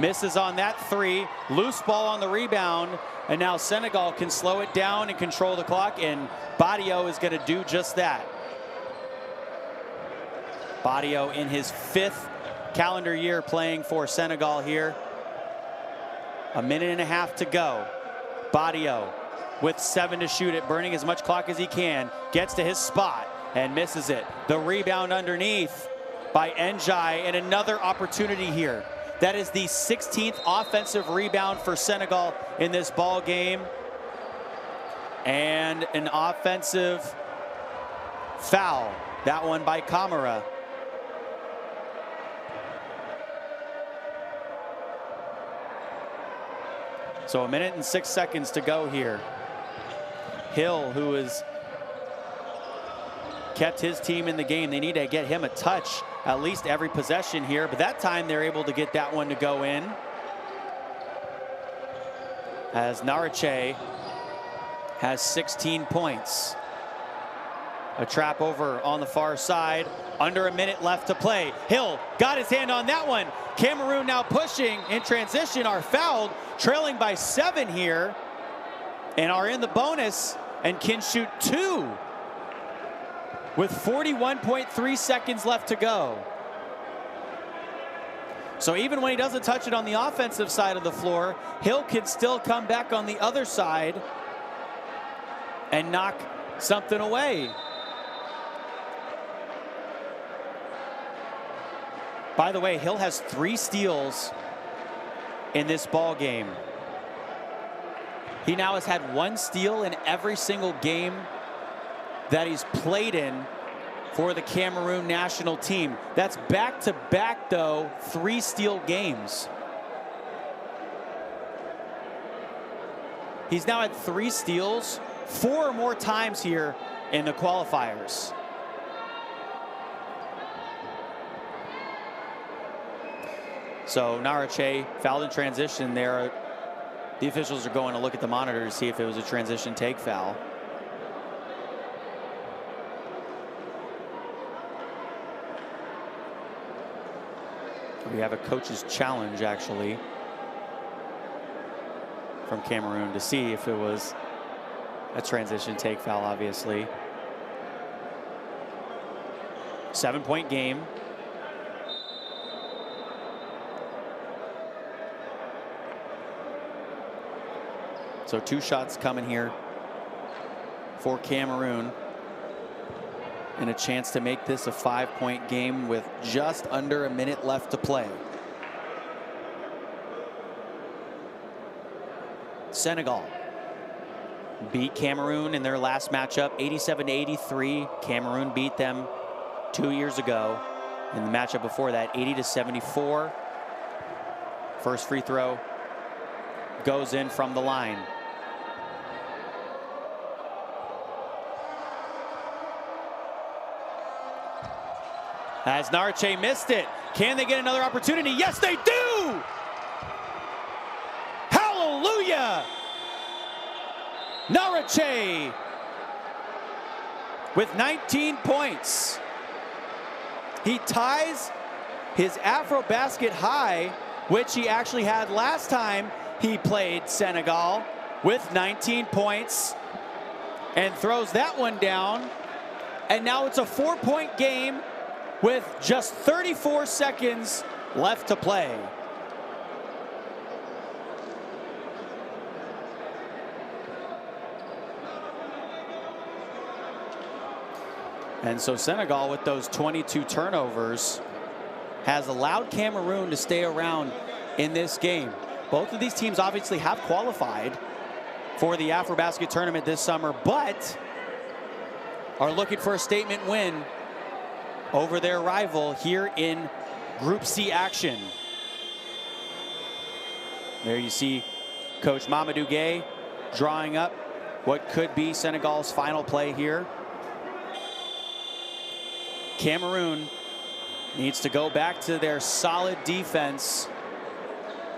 misses on that three. Loose ball on the rebound. And now Senegal can slow it down and control the clock. And Badio is going to do just that. Badio in his 5th calendar year playing for Senegal here. A minute and a half to go. Badio with 7 to shoot it, burning as much clock as he can. Gets to his spot and misses it. The rebound underneath. by Njai, and another opportunity here. That is the 16th offensive rebound for Senegal in this ball game. And an offensive foul. That one by Camara. So 1 minute and 6 seconds to go here. Hill, who has kept his team in the game, they need to get him a touch at least every possession here, but that time they're able to get that one to go in. As Narache has 16 points. A trap over on the far side. Under a minute left to play. Hill got his hand on that one. Cameroon now pushing in transition, are fouled, trailing by 7 here, and are in the bonus and can shoot 2 with 41.3 seconds left to go. So even when he doesn't touch it on the offensive side of the floor, Hill can still come back on the other side and knock something away. By the way, Hill has 3 steals in this ball game. He now has had 1 steal in every single game that he's played in for the Cameroon national team. That's back-to-back, though, 3 steal games. He's now had 3 steals 4 or more times here in the qualifiers. So Narache fouled in transition there. The officials are going to look at the monitor to see if it was a transition take foul. We have a coach's challenge, actually, from Cameroon to see if it was a transition take foul, obviously. 7-point game. So 2 shots coming here for Cameroon, and a chance to make this a 5-point game with just under a minute left to play. Senegal beat Cameroon in their last matchup 87-83. Cameroon beat them 2 years ago. In the matchup before that, 80-74. First free throw goes in from the line. As Narache missed it. Can they get another opportunity? Yes, they do! Hallelujah! Narache with 19 points. He ties his AfroBasket high, which he actually had last time he played Senegal, with 19 points, and throws that one down. And now it's a 4-point game with just 34 seconds left to play. And so Senegal, with those 22 turnovers, has allowed Cameroon to stay around in this game. Both of these teams obviously have qualified for the AfroBasket tournament this summer, but are looking for a statement win over their rival here in Group C action. There you see Coach Mamadou Gueye drawing up what could be Senegal's final play here. Cameroon needs to go back to their solid defense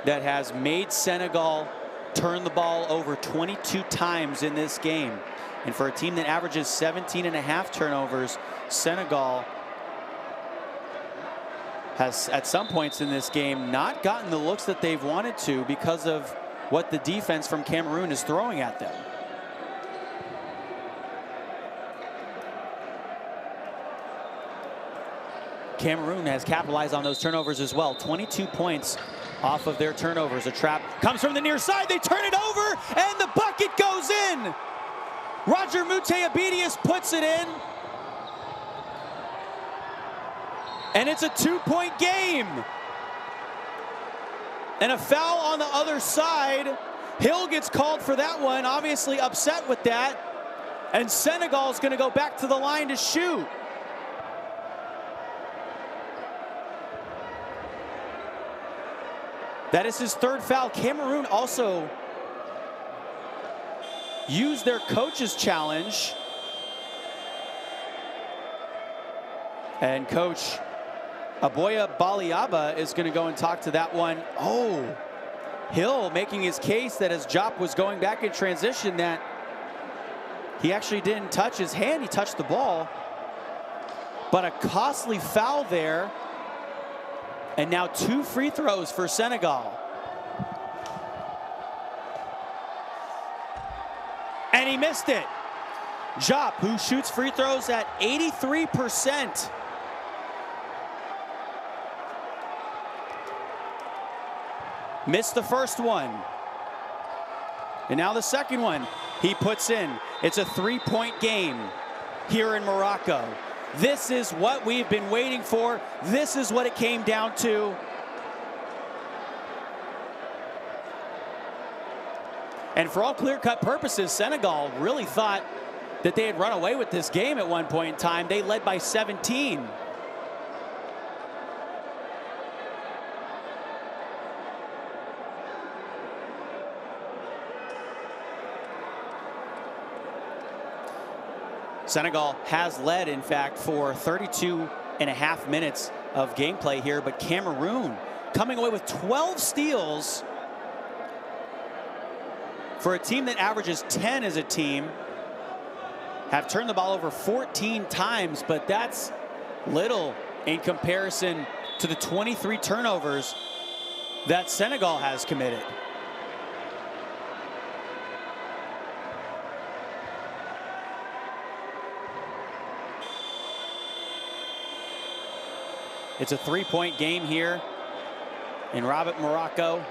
that has made Senegal turn the ball over 22 times in this game. And for a team that averages 17.5 turnovers, Senegal has at some points in this game not gotten the looks that they've wanted to because of what the defense from Cameroon is throwing at them. Cameroon has capitalized on those turnovers as well. 22 points off of their turnovers. A trap comes from the near side. They turn it over, and the bucket goes in. Roger Mute Abedius puts it in. And it's a 2-point game. And a foul on the other side. Hill gets called for that one, obviously upset with that. And Senegal's going to go back to the line to shoot. That is his third foul. Cameroon also used their coach's challenge. And Coach Aboya Baliaba is going to go and talk to that one. Oh, Hill making his case that as Jop was going back in transition that he actually didn't touch his hand, he touched the ball. But a costly foul there. And now 2 free throws for Senegal. And he missed it. Jop, who shoots free throws at 83%. Missed the first one. And now the second one he puts in. It's a 3-point game here in Morocco. This is what we've been waiting for. This is what it came down to. And for all clear-cut purposes, Senegal really thought that they had run away with this game at one point in time. They led by 17. Senegal has led, in fact, for 32.5 minutes of gameplay here, but Cameroon coming away with 12 steals for a team that averages 10 as a team. Have turned the ball over 14 times, but that's little in comparison to the 23 turnovers that Senegal has committed. It's a 3-point game here in Rabat, Morocco.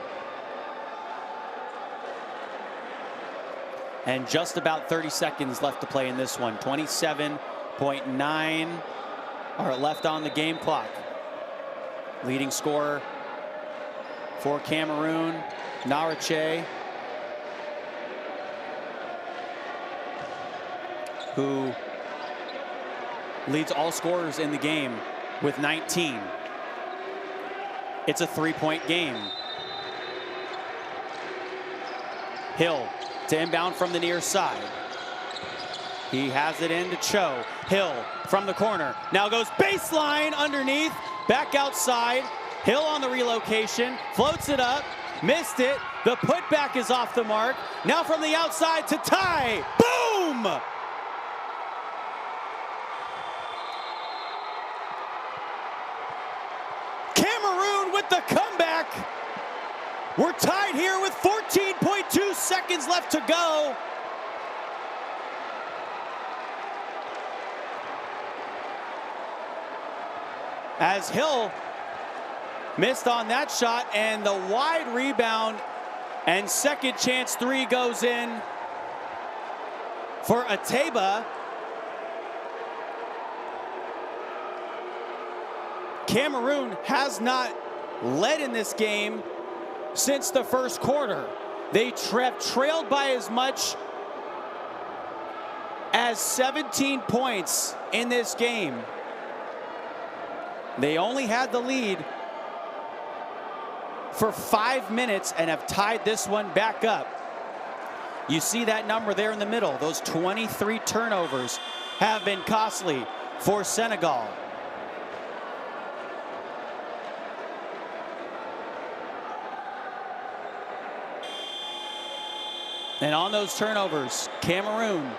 And just about 30 seconds left to play in this one. 27.9 are left on the game clock. Leading scorer for Cameroon, Narache, who leads all scorers in the game with 19. It's a 3-point game. Hill to inbound from the near side. He has it in to Cho. Hill from the corner. Now goes baseline underneath. Back outside. Hill on the relocation. Floats it up. Missed it. The putback is off the mark. Now from the outside to tie. Boom! Cameroon with the comeback. We're tied here with 14.2 seconds left to go. As Hill missed on that shot, and the wide rebound and second chance 3 goes in for Ateba. Cameroon has not led in this game since the first quarter. They have trailed by as much as 17 points in this game. They only had the lead for 5 minutes and have tied this one back up. You see that number there in the middle. Those 23 turnovers have been costly for Senegal. And on those turnovers, Cameroon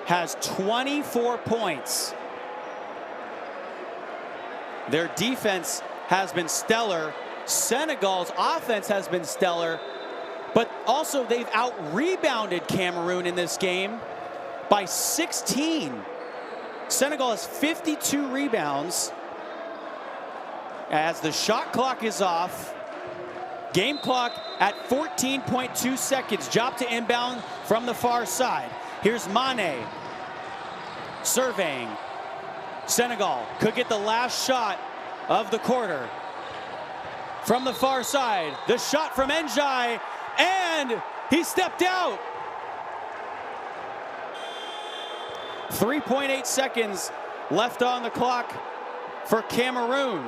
has 24 points. Their defense has been stellar. Senegal's offense has been stellar, but also they've out-rebounded Cameroon in this game by 16. Senegal has 52 rebounds. As the shot clock is off, game clock at 14.2 seconds. Job to inbound from the far side. Here's Mane surveying. Senegal could get the last shot of the quarter. From the far side, the shot from Njai, and he stepped out. 3.8 seconds left on the clock for Cameroon.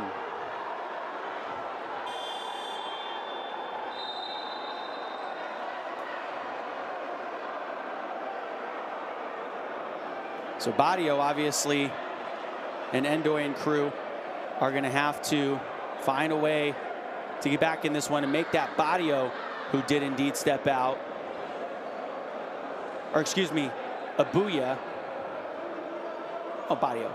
So Badio, obviously, and Endoy and crew are going to have to find a way to get back in this one and make that Badio, who did indeed step out, or excuse me, Abuya. Oh, Badio.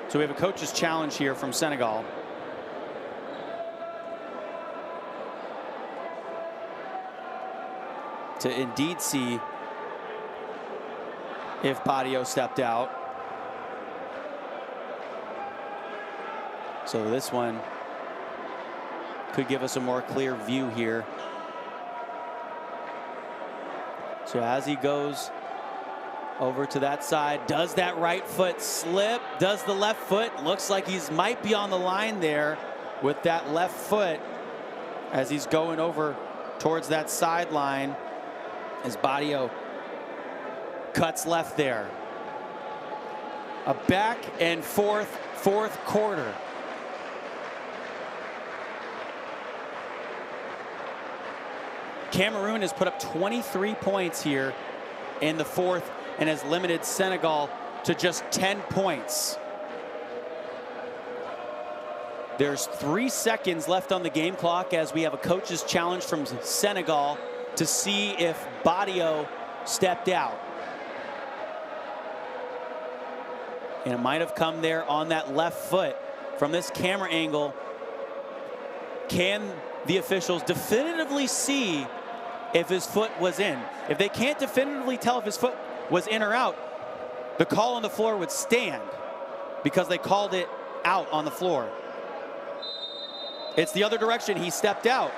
So we have a coach's challenge here from Senegal. To indeed see if Badio stepped out. So this one could give us a more clear view here. So as he goes over to that side, does that right foot slip? Does the left foot? Looks like he's might be on the line there with that left foot as he's going over towards that sideline. As Badio cuts left there. A back and forth fourth quarter. Cameroon has put up 23 points here in the fourth and has limited Senegal to just 10 points. There's 3 seconds left on the game clock as we have a coach's challenge from Senegal to see if Badio stepped out. And it might have come there on that left foot. From this camera angle, can the officials definitively see if his foot was in? If they can't definitively tell if his foot was in or out, the call on the floor would stand because they called it out on the floor. It's the other direction. He stepped out.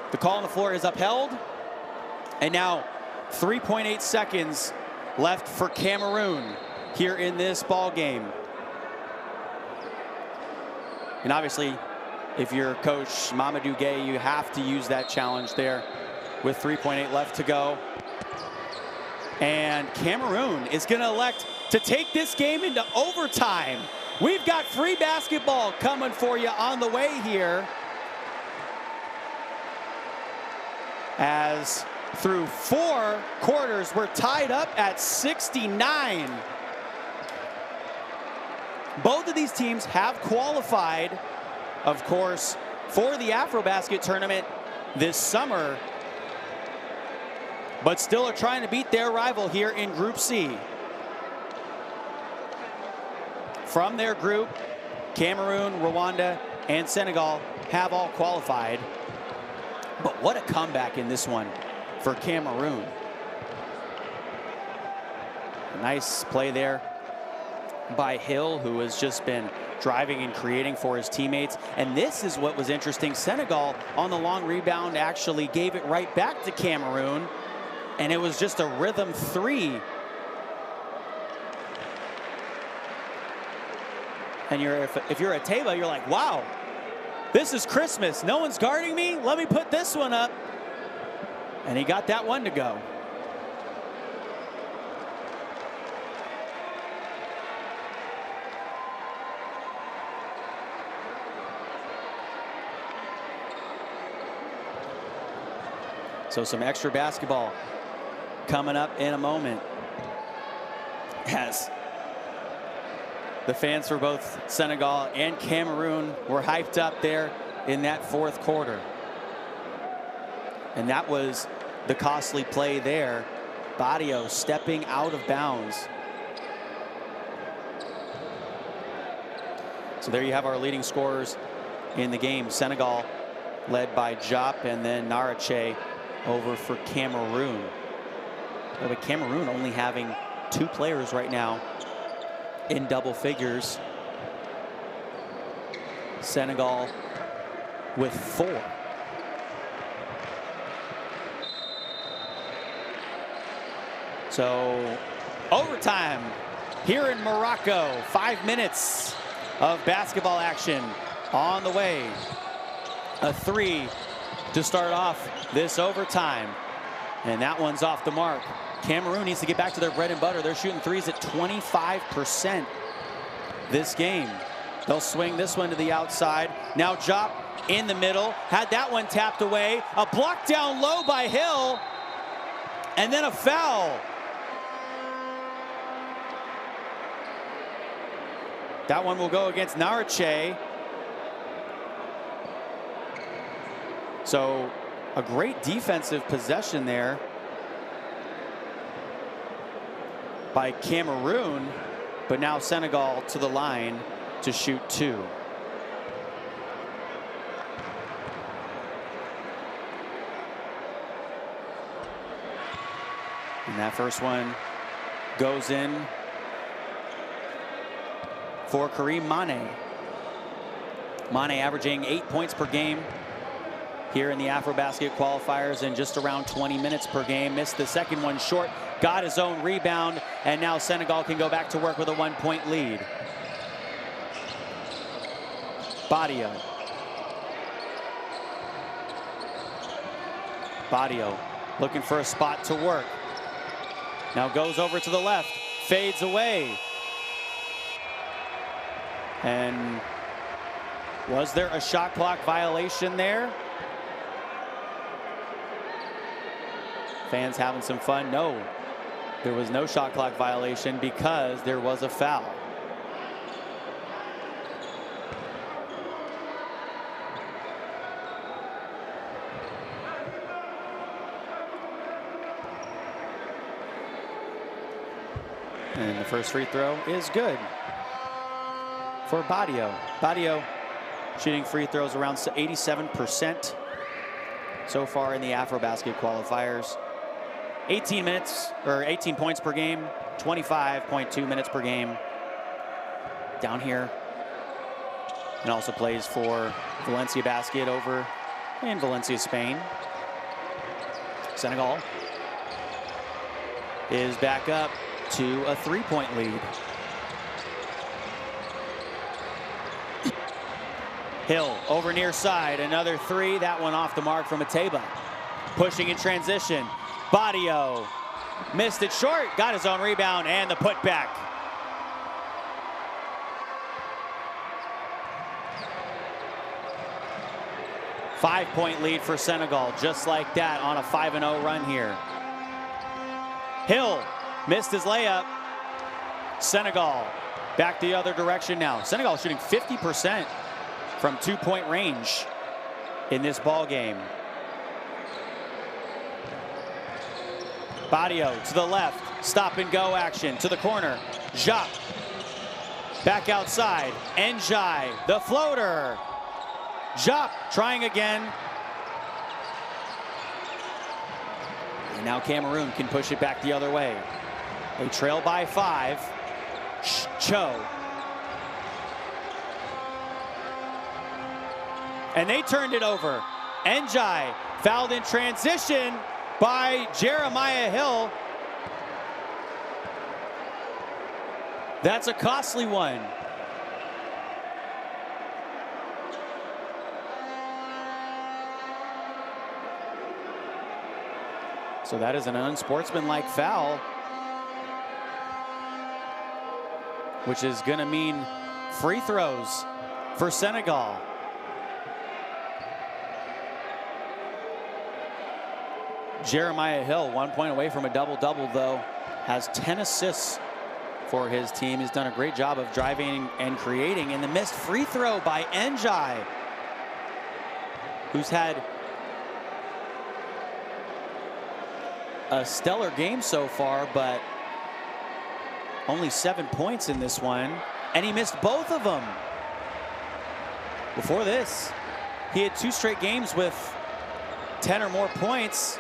The call on the floor is upheld. And now 3.8 seconds left for Cameroon here in this ball game. And obviously, if you're coach Mamadou Gueye, you have to use that challenge there with 3.8 left to go. And Cameroon is going to elect to take this game into overtime. We've got free basketball coming for you on the way here. As through 4 quarters, we're tied up at 69. Both of these teams have qualified, of course, for the AfroBasket tournament this summer, but still are trying to beat their rival here in Group C. From their group, Cameroon, Rwanda, and Senegal have all qualified. But what a comeback in this one for Cameroon. Nice play there by Hill, who has just been driving and creating for his teammates. And this is what was interesting. Senegal on the long rebound actually gave it right back to Cameroon. And it was just a rhythm 3. And if you're at Taba, you're like, wow, this is Christmas. No one's guarding me. Let me put this one up. And he got that one to go. So some extra basketball coming up in a moment, as the fans for both Senegal and Cameroon were hyped up there in that fourth quarter. And that was the costly play there. Badio stepping out of bounds. So there you have our leading scorers in the game. Senegal led by Diop, and then Narache over for Cameroon. But Cameroon only having 2 players right now in double figures. Senegal with 4. So overtime here in Morocco. 5 minutes of basketball action on the way. A three to start off this overtime. And that one's off the mark. Cameroon needs to get back to their bread and butter. They're shooting threes at 25% this game. They'll swing this one to the outside. Now Jop in the middle. Had that one tapped away. A block down low by Hill. And then a foul. That one will go against Narache. So a great defensive possession there by Cameroon, but now Senegal to the line to shoot two. And that first one goes in for Karim Mane. Mane averaging 8 points per game here in the AfroBasket qualifiers in just around 20 minutes per game. Missed the second one short, got his own rebound, and now Senegal can go back to work with a 1-point lead. Badio. Badio looking for a spot to work. Now goes over to the left, fades away. And was there a shot clock violation there? Fans having some fun. No, there was no shot clock violation because there was a foul. And the first free throw is good for Badio. Badio shooting free throws around 87% so far in the AfroBasket qualifiers. 18 minutes, or 18 points per game, 25.2 minutes per game down here. And also plays for Valencia Basket over in Valencia, Spain. Senegal is back up to a 3-point lead. Hill over near side, another three, that one off the mark from Ateba. Pushing in transition. Badio missed it short, got his own rebound and the putback. Five-point lead for Senegal, just like that on a 5-0 run here. Hill missed his layup. Senegal back the other direction now. Senegal shooting 50% from two-point range in this ball game. Badio to the left, stop and go action to the corner. Jop back outside. Njai, the floater. Jop trying again. And now Cameroon can push it back the other way. They trail by 5. Cho. And they turned it over. Njai fouled in transition by Jeremiah Hill. That's a costly one. So that is an unsportsmanlike foul, which is going to mean free throws for Senegal. Jeremiah Hill, 1 point away from a double-double, though, has 10 assists for his team. He's done a great job of driving and creating. And the missed free throw by Njai, who's had a stellar game so far, but only 7 points in this one. And he missed both of them. Before this, he had 2 straight games with 10 or more points,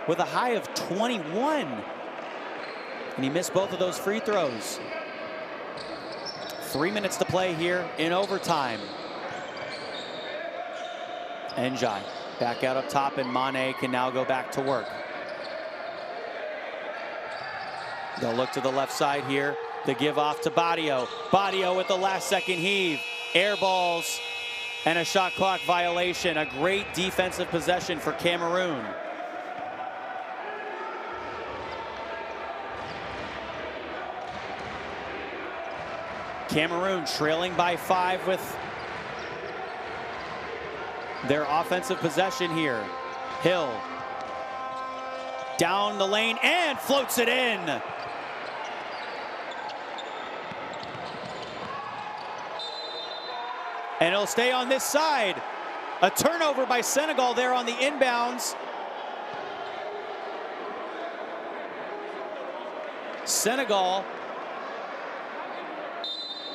with a high of 21. And he missed both of those free throws. 3 minutes to play here in overtime. Njai back out up top, and Mane can now go back to work. They'll look to the left side here. The give off to Badio. Badio with the last second heave. Air balls and a shot clock violation. A great defensive possession for Cameroon. Cameroon trailing by 5 with their offensive possession here. Hill down the lane and floats it in. And it'll stay on this side. A turnover by Senegal there on the inbounds. Senegal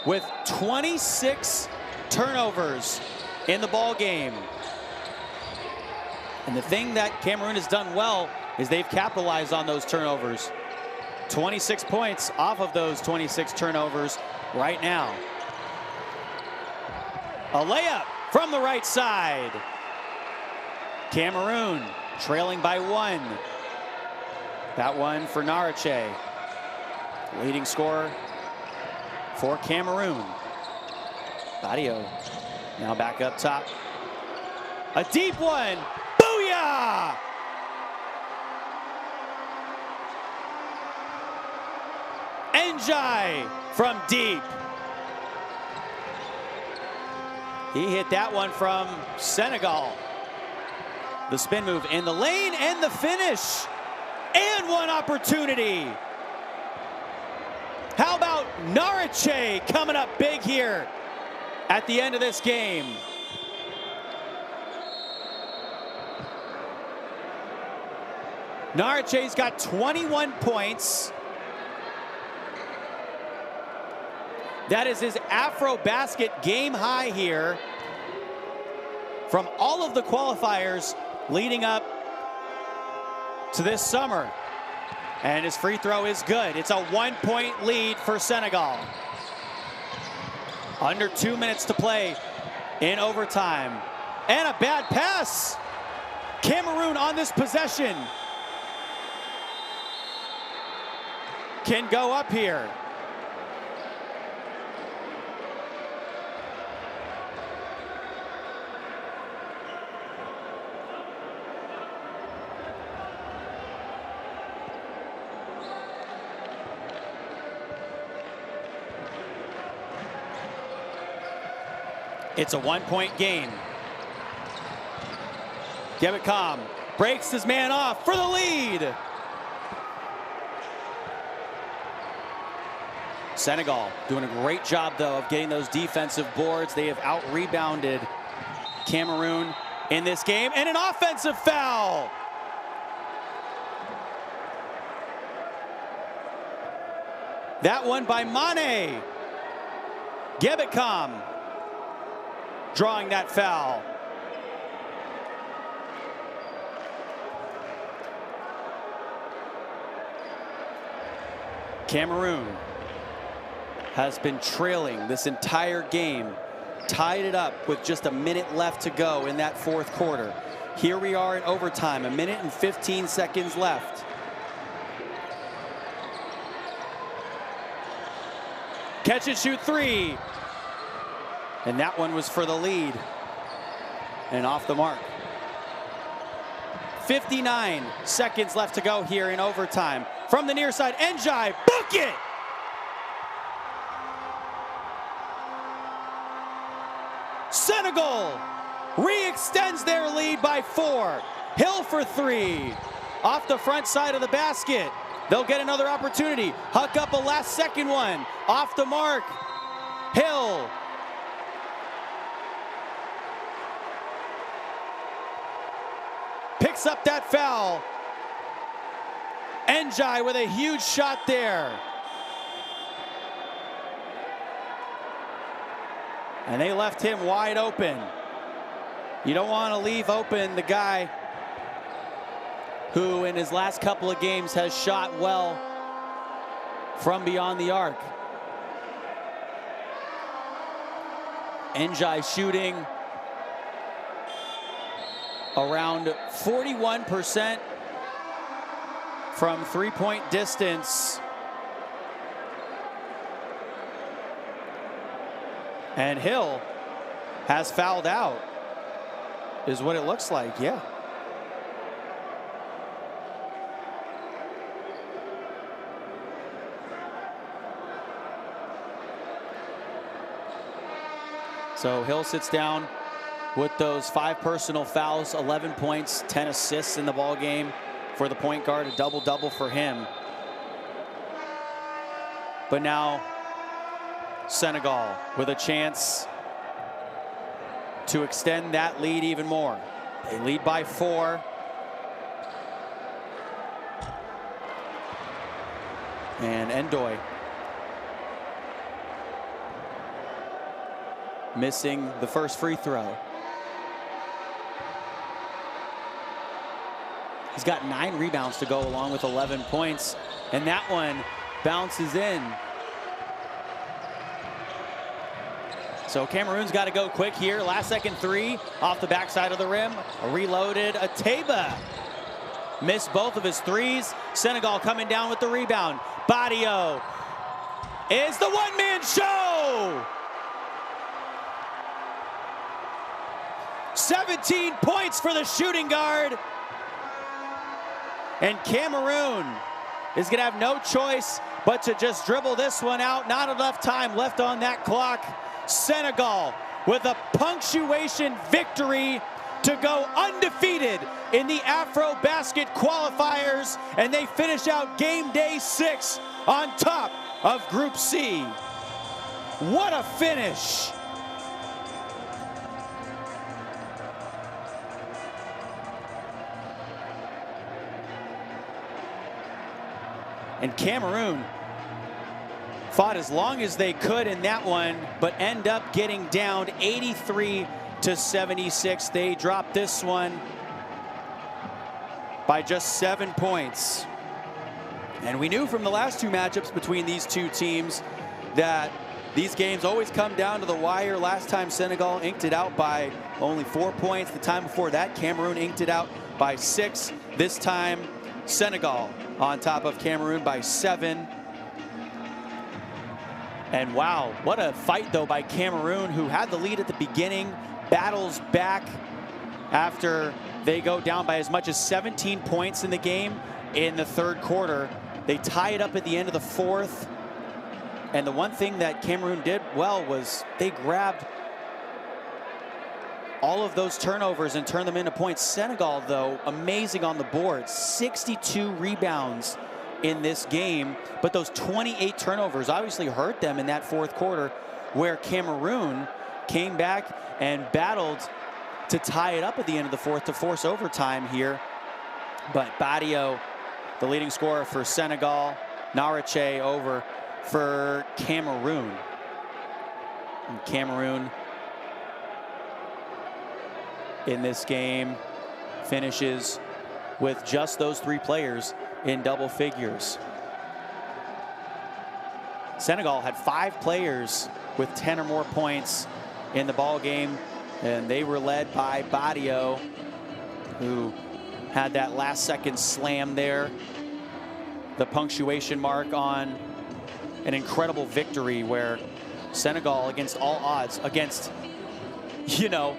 with 26 turnovers in the ball game. And the thing that Cameroon has done well is they've capitalized on those turnovers. 26 points off of those 26 turnovers right now. A layup from the right side. Cameroon trailing by 1. That one for Narache, leading scorer for Cameroon. Badio now back up top. A deep one. Booyah! Njai from deep. He hit that one from Senegal. The spin move in the lane and the finish. And one opportunity. How about Narache coming up big here at the end of this game? Narache's got 21 points. That is his AfroBasket game high here from all of the qualifiers leading up to this summer. And his free throw is good. It's a 1-point lead for Senegal. Under 2 minutes to play in overtime. And a bad pass. Cameroon on this possession can go up here. It's a 1-point game. Gebekam breaks his man off for the lead. Senegal doing a great job, though, of getting those defensive boards. They have out-rebounded Cameroon in this game. And an offensive foul. That one by Mane. Gebekam drawing that foul. Cameroon has been trailing this entire game, tied it up with just a minute left to go in that fourth quarter. Here we are in overtime, 1 minute and 15 seconds left. Catch and shoot 3. And that one was for the lead. And off the mark. 59 seconds left to go here in overtime. From the near side, Njai, book it! Senegal re-extends their lead by 4. Hill for 3. Off the front side of the basket. They'll get another opportunity. Huck up a last second one. Off the mark. Hill. Picks up that foul. Njai with a huge shot there. And they left him wide open. You don't want to leave open the guy who in his last couple of games has shot well from beyond the arc. Njai shooting around 41% from three-point distance And Hill has fouled out, is what it looks like, yeah. So Hill sits down with those 5 personal fouls, 11 points, 10 assists in the ball game for the point guard, a double-double for him. But now Senegal with a chance to extend that lead even more. They lead by 4. And Ndoye missing the first free throw. He's got 9 rebounds to go along with 11 points, and that one bounces in. So Cameroon's got to go quick here. Last second 3 off the backside of the rim. Reloaded. Ateba missed both of his 3s. Senegal coming down with the rebound. Badio is the one-man show. 17 points for the shooting guard. And Cameroon is going to have no choice but to just dribble this one out. Not enough time left on that clock. Senegal with a punctuation victory to go undefeated in the AfroBasket qualifiers. And they finish out game day 6 on top of Group C. What a finish. And Cameroon fought as long as they could in that one, but end up getting down 83-76. They dropped this one by just 7 points. And we knew from the last 2 matchups between these 2 teams that these games always come down to the wire. Last time Senegal inked it out by only 4 points. The time before that, Cameroon inked it out by 6. This time, Senegal on top of Cameroon by 7. And wow, what a fight though by Cameroon, who had the lead at the beginning, battles back after they go down by as much as 17 points in the game in the 3rd quarter. They tie it up at the end of the 4th. And the one thing that Cameroon did well was they grabbed all of those turnovers and turn them into points. Senegal, though, amazing on the board. 62 rebounds in this game, but those 28 turnovers obviously hurt them in that 4th quarter, where Cameroon came back and battled to tie it up at the end of the 4th to force overtime here. But Badio, the leading scorer for Senegal, Narache over for Cameroon. And Cameroon in this game finishes with just those 3 players in double figures. Senegal had 5 players with 10 or more points in the ball game, and they were led by Badio, who had that last second slam there. The punctuation mark on an incredible victory where Senegal, against all odds, against, you know,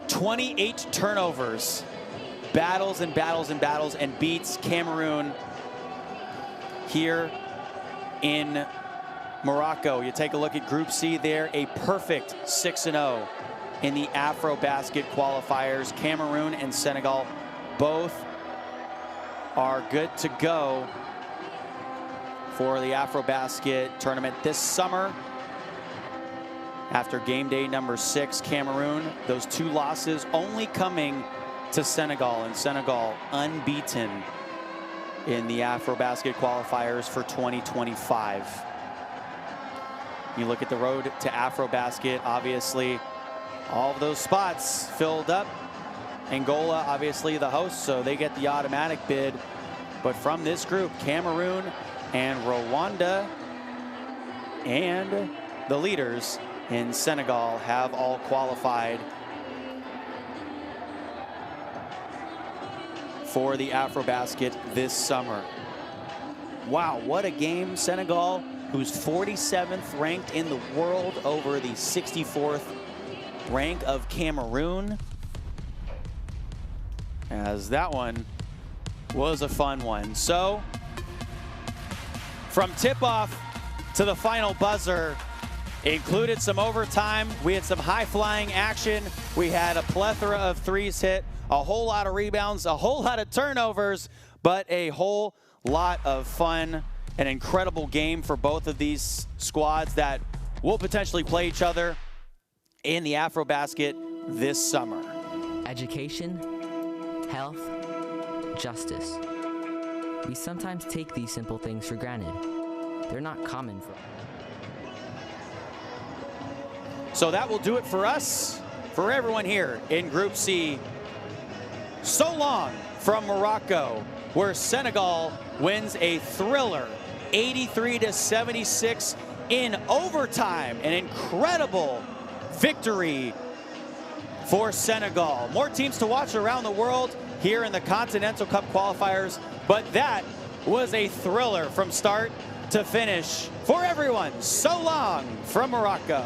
28 turnovers, battles and battles and battles, and beats Cameroon here in Morocco. You take a look at Group C there, a perfect 6-0 in the AfroBasket qualifiers. Cameroon and Senegal both are good to go for the AfroBasket tournament this summer. After game day number 6, Cameroon, those 2 losses only coming to Senegal, and Senegal unbeaten in the AfroBasket qualifiers for 2025. You look at the road to AfroBasket, obviously all of those spots filled up. Angola, obviously the host, so they get the automatic bid. But from this group, Cameroon and Rwanda and the leaders in Senegal have all qualified for the AfroBasket this summer. Wow, what a game. Senegal who's 47th ranked in the world over the 64th rank of Cameroon. As that one was a fun one. So from tip-off to the final buzzer, included some overtime. We had some high-flying action. We had a plethora of threes hit, a whole lot of rebounds, a whole lot of turnovers, but a whole lot of fun. An incredible game for both of these squads that will potentially play each other in the AfroBasket this summer. Education, health, justice. We sometimes take these simple things for granted. They're not common for us. So that will do it for us, for everyone here in Group C. So long from Morocco, where Senegal wins a thriller 83-76 in overtime. An incredible victory for Senegal. More teams to watch around the world here in the Continental Cup qualifiers, but that was a thriller from start to finish for everyone. So long from Morocco.